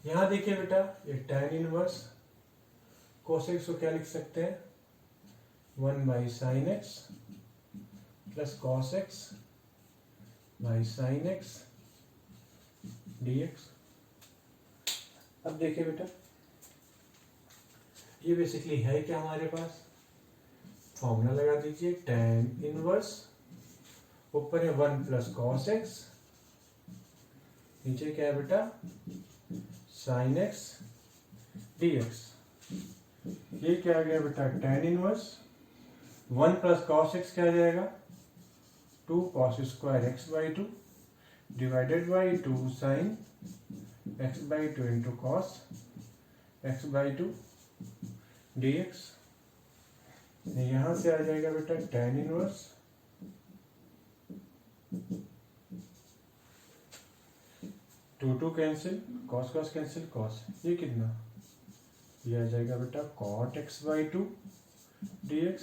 यहां देखिए बेटा, ये tan इनवर्स cosec को क्या लिख सकते हैं, 1/sin x plus cos x by sine x dx। अब देखिए बेटा, ये बेसिकली है क्या हमारे पास, फॉर्मूला लगा दीजिए, tan इनवर्स ऊपर है 1 प्लस कॉस एक्स, नीचे क्या है बेटा साइन एक्स dx। ये क्या आ गया बेटा, tan inverse 1 plus cos x क्या आ जाएगा, 2 cos square x by 2 divided by 2 sine x by 2 into cos x by 2 dx। यहां से आ जाएगा बेटा tan inverse 2 cancel, cos cos cancel cos, ये कितना, ये आ जाएगा बेटा cot x बाई 2 dx।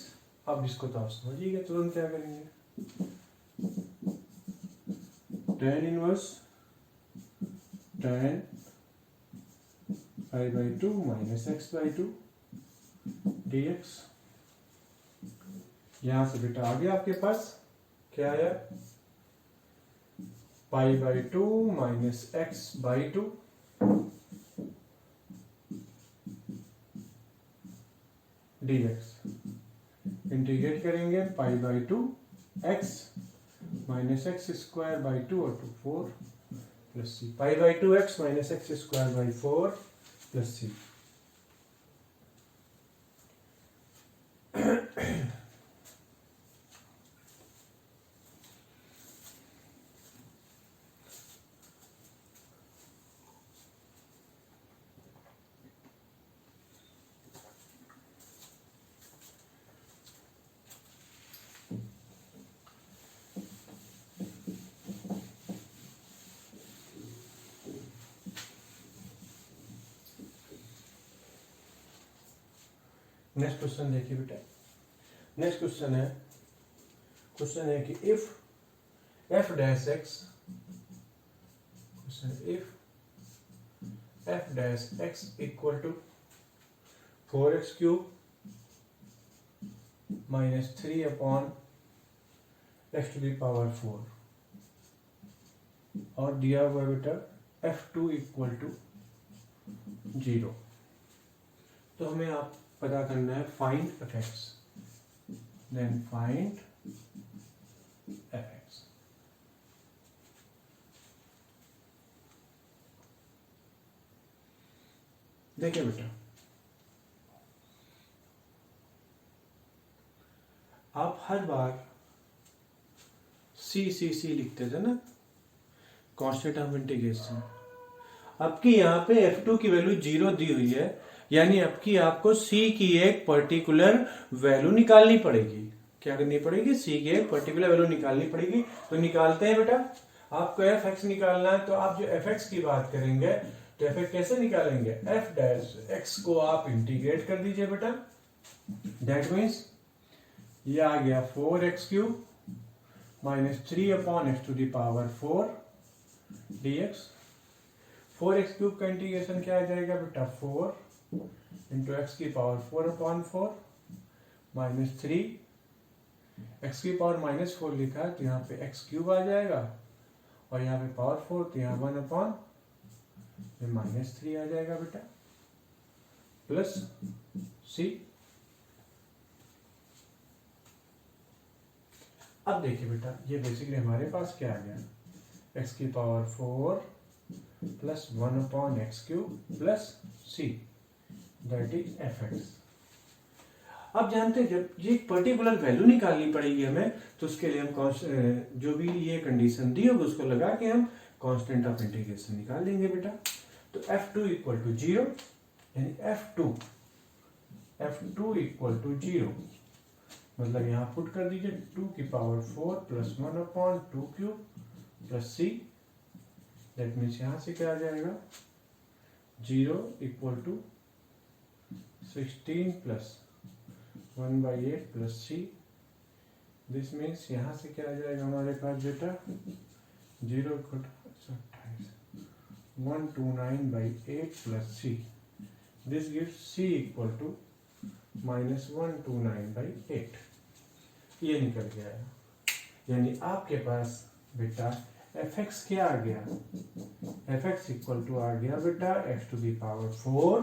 अब इसको तो आप समझिएगा तुरंत क्या करेंगे, tan inverse tan I by 2 minus x by 2 dx। यहां से बेटा आ गया आपके पास क्या आया, pi by 2 minus x by 2 dx। Integrate करेंगे pi by 2 x minus x square by 2 और 2 4 plus C, pi by 2x minus x square by 4 plus C. Next question देखिए बेटा, नेक्स्ट क्वेश्चन है कि if f dash x, question if f dash x equal to 4x cube minus 3 upon x to the power 4 और दिया हुआ बेटा f2 equal to 0। तो हमें आप पता करना है find fx, then find fx। देखिए बेटा, आप हर बार सी लिखते थे ना, कांस्टेंट ऑफ इंटीग्रेशन। आपकी यहाँ पे f2 की वैल्यू 0 दी हुई है, यानी आपकी आपको c की एक पर्टिकुलर वैल्यू निकालनी पड़ेगी। क्या करनी पड़ेगी, c की एक पर्टिकुलर वैल्यू निकालनी पड़ेगी। तो निकालते हैं बेटा, आपको fx निकालना है, तो आप जो fx की बात करेंगे तो fx कैसे निकालेंगे, f डैश x को आप इंटीग्रेट कर दीजिए बेटा। दैट मीन्स ये आ गया 4x cube minus 3 upon x to the power 4 dx। 4x cube का इंटीग्रेशन क्या आ जाएगा बेटा, 4 इंटू एक्स की पावर 4 अपॉन 4 माइनस 3, एक्स की पावर माइनस 4 लिखा है तो यहाँ पे एक्स क्यूब आ जाएगा और यहाँ पे पावर 4 तो यहाँ 1 अपॉन माइनस 3 आ जाएगा बेटा, प्लस सी। अब देखिए बेटा, ये बेसिकली हमारे पास क्या आ गया, x की power 4 plus 1/x³ plus c, that is fx। अब जानते हैं जब ये पर्टिकुलर वैल्यू निकालनी पड़ेगी हमें, तो उसके लिए हम जो भी ये कंडीशन दी होगी उसको लगा के हम कांस्टेंट ऑफ इंटीग्रेशन निकाल लेंगे बेटा। तो f2 इक्वल टू 0, यानी f2 इक्वल टू 0, मतलब यहाँ पुट कर दीजिए 2 की power 4 plus 1/2³ plus c, that means यहाँ से क्या आ जाएगा 0 equal to 16 plus 1/8 plus c। This means यहाँ से क्या आ जाएगा हमारे पास बेटा 0 equal to 129/8 plus c। This gives c equal to -129/8। ये निकल गया है, यानी आपके पास बेटा fx क्या आ गया, fx इक्वल टू आ गया बेटा x to the power 4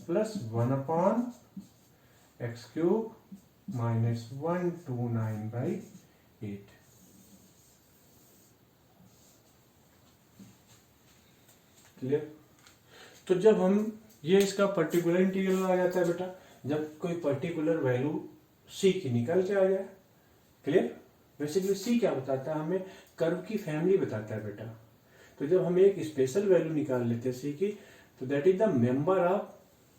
plus 1/x³ minus 129/8। Clear? तो जब हम ये इसका पर्टिकुलर इंटीग्रल आ जाता है बेटा, जब कोई पर्टिकुलर वैल्यू c की निकल के आ जाए। क्लियर? बेसिकली c क्या बताता है हमें, कर्व की फैमिली बताता है बेटा। तो जब हम एक स्पेशल वैल्यू निकाल लेते हैं c की, तो that is the member of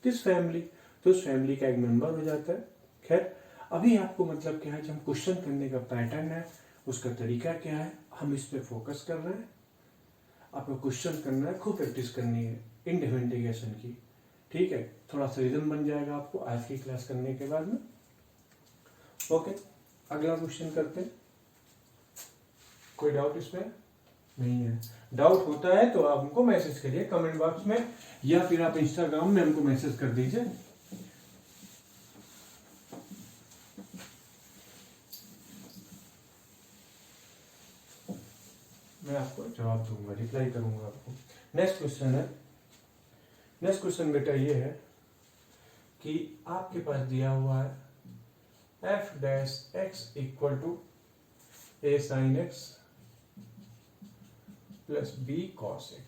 this family, तो उस फैमिली का एक मेंबर हो जाता है। खैर, अभी आपको मतलब क्या है, जब हम क्वेश्चन करने का पैटर्न है, उसका तरीका क्या है, हम इस पे फोकस कर रहे हैं। आपको क्वेश्चन करना है, खूब प्रैक्टिस करनी है इंटीग्रेशन की, ठीक है? थोड़ा सा रिदम बन जाएगा आपको आज की क्लास करने के बाद में। ओके, अगला क्वेश्चन करते हैं। कोई डाउट इसमें? नहीं है। डाउट होता है तो आप हमको मैसेज करिए कमेंट बॉक्स में, या फिर आप इंस्टाग्राम में हमको मैसेज कर दीजिए। मैं आपको जवाब दूंगा, रिप्लाई करूंगा आपको। नेक्स्ट क्वेश्चन है, नेक्स्ट क्वेश्चन बेटा ये है कि आपके पास दिया हुआ है f dash x equal to a sin x plus b cos x,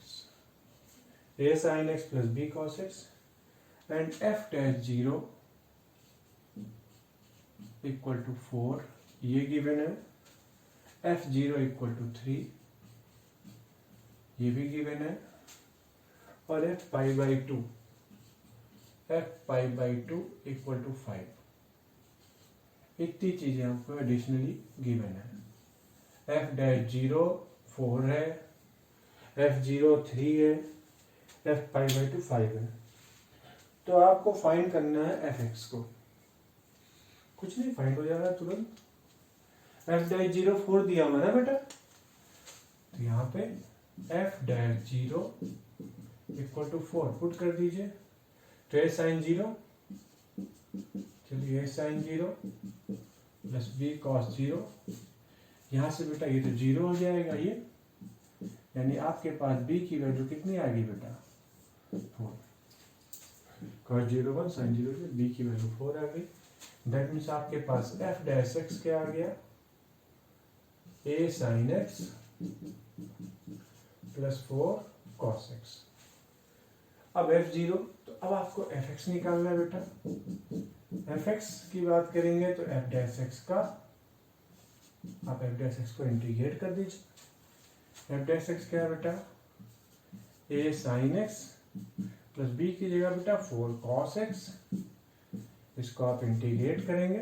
a sin x plus b cos x and f dash 0 equal to 4, ये गिवन है। f0 इक्वल टू 3, ये भी गिवन है। और f pi by 2 equal to 5, इतनी चीजें आपको additionally given है। f डैश 0 4 है, f0 3 है, f पाई बाई 2 5 है। तो आपको फाइंड करना है fx को, कुछ नहीं फाइंड हो जाएगा तुरंत। f डैश 0 4 दिया हुआ ना बेटा, तो यहाँ पे f dash 0 equal to 4 put कर दीजिए। तो a साइन 0, चलिए a sine 0 plus b cos 0, यहाँ से बेटा ये तो 0 हो जाएगा ये, यानी आपके पास b की वैल्यू कितनी आ गई बेटा 4। कॉस 0 1 साइन 0 से b की वैल्यू 4 आ गई। दैट मीन्स आपके पास f डैश x क्या आ गया, a sine x plus 4 cos x। अब f0, तो अब आपको fx निकालना है बेटा। fx की बात करेंगे तो f डैश x का, आप f डैश x को इंटीग्रेट कर दीजिए। f डैश x क्या है बेटा, a sine x plus b की जगह बेटा 4 cos x, इसको आप इंटीग्रेट करेंगे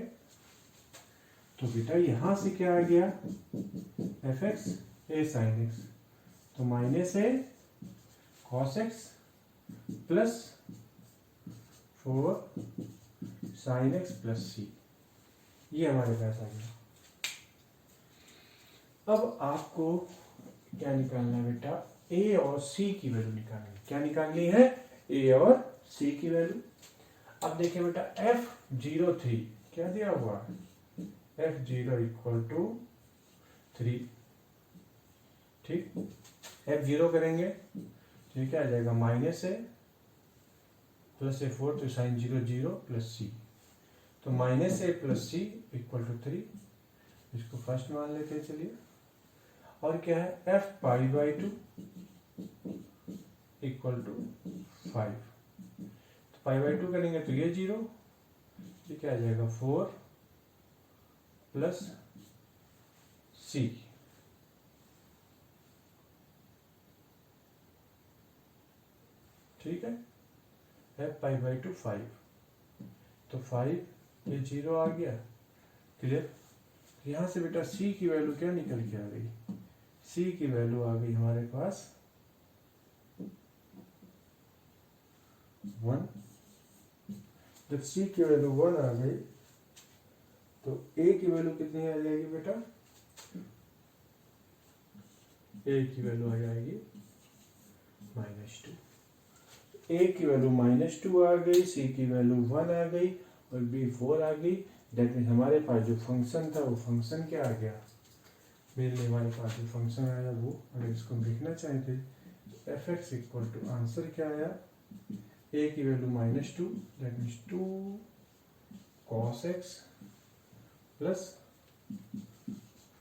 तो बेटा यहां से क्या आ गया fx a साइन x, तो minus a cos x plus 4 sine x plus c, ये हमारे पास आ गया। अब आपको क्या निकालना है बेटा, a और c की वैल्यू निकालनी है। क्या निकालनी है, a और c की वैल्यू। अब देखिए बेटा f0 3 क्या दिया हुआ है, f0 इक्वल टू 3, ठीक। f0 करेंगे तो क्या आ जाएगा, माइनस है प्लस ए 4, तो साइन 0 0 प्लस c, तो minus a plus c equal to 3। इसको फर्स्ट मान लेते हैं चलिए। और क्या है, f pi by 2 equal to 5। तो पाई बाई 2 करेंगे तो ये 0, ये क्या आ जाएगा 4 प्लस सी। ठीक है, एफ पाई बाई 2 5, तो 5 ये 0 आ गया। क्लियर। यहां से बेटा सी की वैल्यू क्या निकल के आ गई, सी की वैल्यू आ गई हमारे पास 1। जब सी की वैल्यू 1 आ गई तो ए की वैल्यू कितनी आ जाएगी बेटा, ए की वैल्यू आ जाएगी -2। ए की वैल्यू -2 आ गई, सी की वैल्यू 1 आ गई और बी 4 आ गई। दैट मीन हमारे पास जो फंक्शन था वो फंक्शन क्या आ गया, मेरे हमारे पास जो फंक्शन आया वो, अगर इसको देखना चाहते तो f x equal to answer क्या आया, ए की value -2, that means 2 cos x plus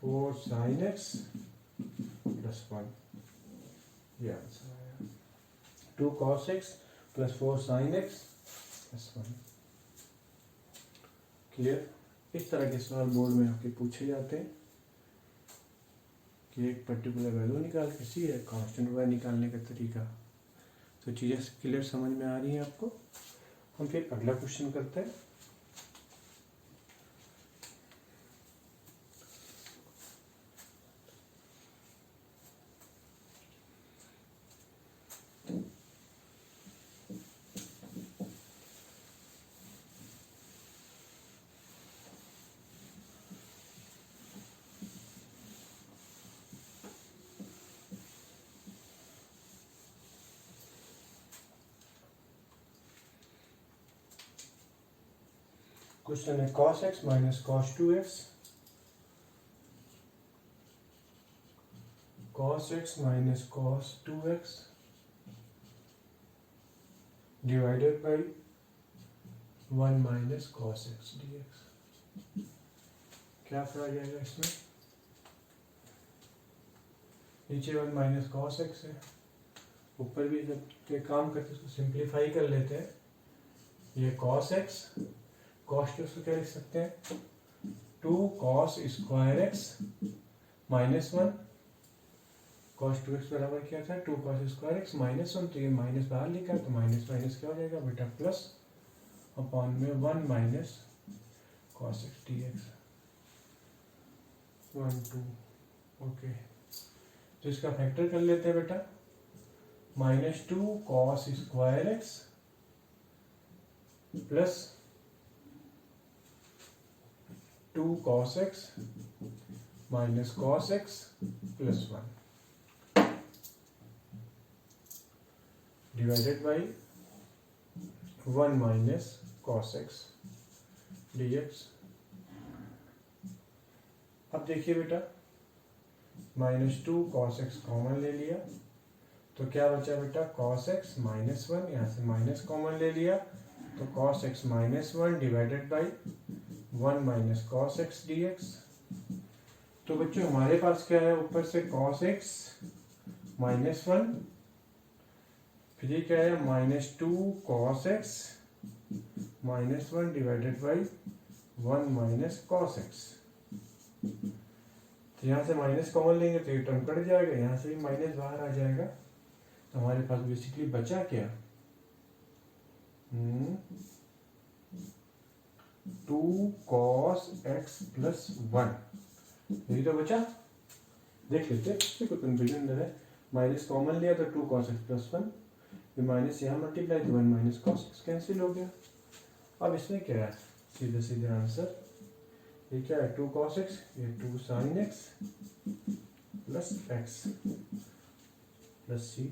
4 sin x plus 1, ये आंसर आया 2 cos x plus 4 sin x plus 1। Clear. इस तरह के सवाल बोर्ड में आपके पूछे जाते हैं कि एक पर्टिकुलर वैल्यू निकाल के सी है कांस्टेंट वाई निकालने का तरीका। तो चीज़ें क्लियर समझ में आ रही हैं आपको। हम फिर अगला क्वेश्चन करते हैं। क्वेश्चन है cos x minus cos 2x, cos x minus cos 2x divided by 1 minus cos x dx। क्या आ जाएगा इसमें, नीचे 1 माइनस cos x है, ऊपर भी जब के काम करते इसको सिंप्लीफाई कर लेते हैं। ये cos x, cos 2 को क्या लिख सकते हैं, 2 cos square x minus 1, cos 2x बराबर क्या था 2 cos स्क्वायर x माइनस 1, तो ये माइनस बाहर लिखा तो माइनस माइनस क्या हो जाएगा बेटा प्लस अपॉन में 1 minus cos x dx 1 2। Okay, तो इसका फैक्टर कर लेते हैं बेटा, -2 cos square x plus 2 cos x minus cos x plus 1 divided by 1 minus cos x dx। अब देखिए बेटा, -2 cos x कॉमन ले लिया तो क्या बचा बेटा cos x माइनस 1, यहाँ से माइनस कॉमन ले लिया तो cos x minus 1 divided by 1 minus cos x dx। तो बच्चों हमारे पास क्या है, ऊपर से cos x माइनस 1, फिर ये क्या है -2 cos x minus 1 divided by 1 minus cos x। तो यहाँ से माइनस कॉमन लेंगे तो ये टर्म कट जाएगा, यहाँ से भी माइनस बाहर आ जाएगा। तो हमारे पास बेसिकली बचा क्या, 2 cos x प्लस 1, यही तो बचा। देख लेते, देखो कंफ्यूजन इधर है, माइनस कॉमन लिया तो 2 cos x प्लस 1, ये माइनस यहाँ मल्टीप्लाई तो 1 माइनस cos x कैंसिल हो गया। अब इसमें क्या है, सीधे सीधे आंसर, ये क्या है 2 cos x, ये 2 sin x plus x plus c,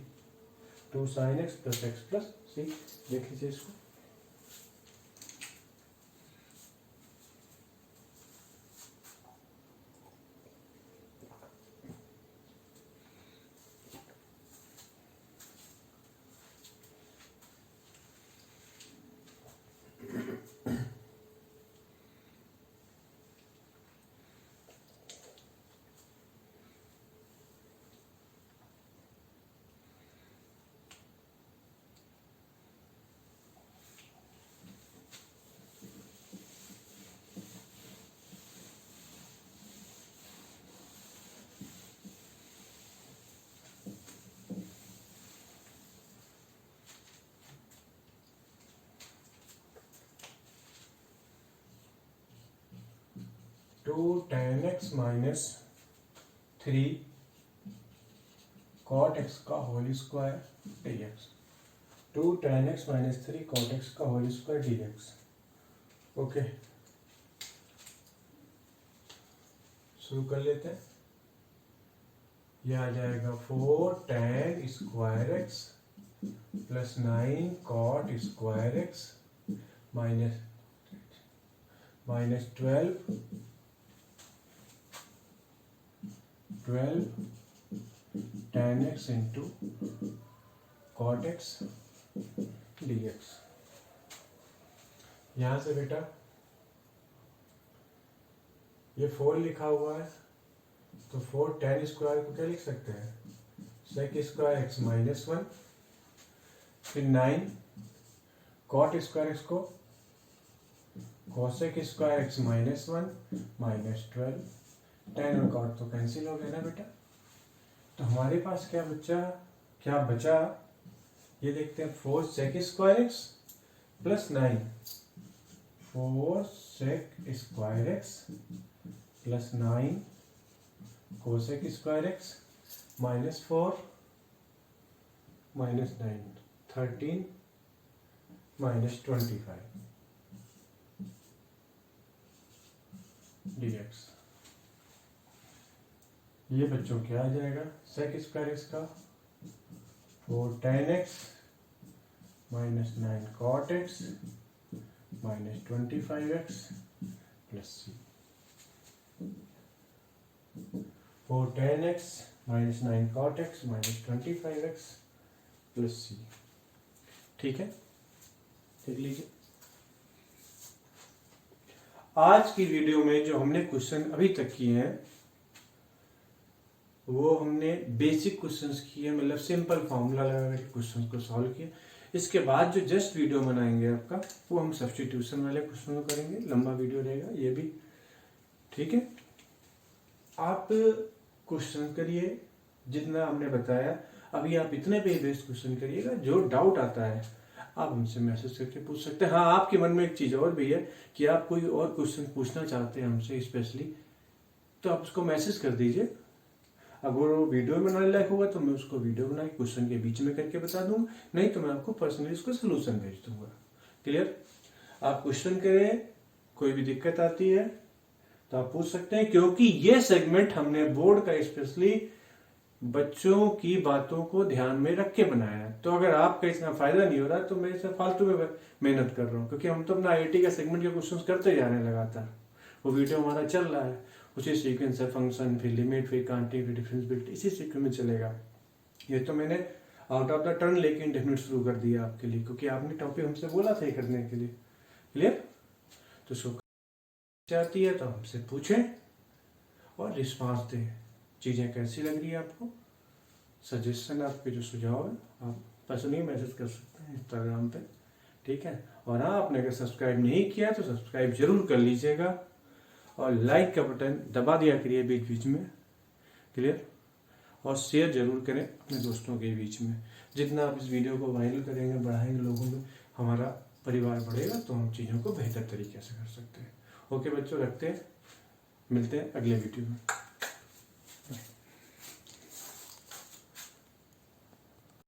2 sin x plus x plus c। देख लीजिए इसको, 2 tan x minus 3 cot x का whole square dx। 2 tan x minus 3 cot x का होल स्क्वायर dx। ओके, शुरू कर लेते हैं। यह आ जाएगा 4 tan square x plus 9 cot square x minus 12 tan x into cot x dx। यहां से बेटा ये 4 लिखा हुआ है तो 4 tan स्क्वायर को क्या लिख सकते हैं, sec स्क्वायर x माइनस 1, फिर 9 cot स्क्वायर x को cosec square x minus 1 minus 12, tan और cot तो कैंसिल हो गया ना बेटा। तो हमारे पास क्या बचा ये देखते हैं। 4 sec square x plus 9, 4 sec square x plus 9 cosec square x minus 4 minus 9 13 minus 25 dx। ये बच्चों क्या आ जाएगा, sec स्क्वायर x का 4 tan x minus 9 cot x minus 25x plus c। 4 tan x minus 9 cot x minus 25x plus c। ठीक है, देख लीजिए। आज की वीडियो में जो हमने क्वेश्चन अभी तक किए हैं वो हमने बेसिक क्वेश्चंस किए, मतलब सिंपल फॉर्मूला लगा कर क्वेश्चन को सॉल्व किया। इसके बाद जो जस्ट वीडियो बनाएंगे आपका वो हम सब्स्टिट्यूशन वाले क्वेश्चन करेंगे, लंबा वीडियो रहेगा ये भी। ठीक है, आप क्वेश्चन करिए जितना हमने बताया, अभी आप इतने पे बेस्ड क्वेश्चन करिएगा। जो डाउट आता है आप हमसे मैसेज करके पूछ सकते हैं। हाँ, आपके मन में एक चीज़ और भी है कि आप कोई और क्वेश्चन पूछना चाहते हैं हमसे स्पेशली, तो आप उसको मैसेज कर दीजिए। अगर वो वीडियो बनाने लायक होगा तो मैं उसको वीडियो बना के क्वेश्चन के बीच में करके बता दूंगा, नहीं तो मैं आपको पर्सनली उसको सोल्यूशन भेज दूंगा। क्लियर? आप क्वेश्चन करें, कोई भी दिक्कत आती है तो आप पूछ सकते हैं, क्योंकि ये सेगमेंट हमने बोर्ड का स्पेशली बच्चों की बातों को ध्यान में रख के बनाया है। तो अगर आपका इसका फायदा नहीं हो रहा तो मैं इसे फालतू में मेहनत कर रहा हूँ, क्योंकि हम तो अपना आईटी का सेगमेंट के क्वेश्चन करते जा रहे हैं लगातार। वो वीडियो हमारा चल रहा है, उसी सीक्वेंस है, फंक्शन, फिर लिमिट, फिर क्वांटिटी, फिर डिफरेंशिएबिलिटी, इसी सीक्वेंस में चलेगा। ये तो मैंने आउट ऑफ द टर्न लेके इंडेफिनिट शुरू कर दिया आपके लिए, क्योंकि आपने टॉपिक हमसे बोला था करने के लिए। क्लियर? तो सो चाहती है तो हमसे पूछें और रिस्पांस दें, चीज़ें कैसी लग रही है आपको। सजेशन, आपके जो सुझाव है आप पर्सनली मैसेज कर सकते हैं इंस्टाग्राम पे। ठीक है, और हाँ, आपने अगर सब्सक्राइब नहीं किया तो सब्सक्राइब जरूर कर लीजिएगा और लाइक का बटन दबा दिया करिए बीच बीच में। क्लियर? और शेयर जरूर करें अपने दोस्तों के बीच में। जितना आप इस वीडियो को वायरल करेंगे, बढ़ाएंगे लोगों में, हमारा परिवार बढ़ेगा तो हम चीज़ों को बेहतर तरीके से कर सकते हैं। ओके बच्चों, रखते हैं, मिलते हैं अगले वीडियो में।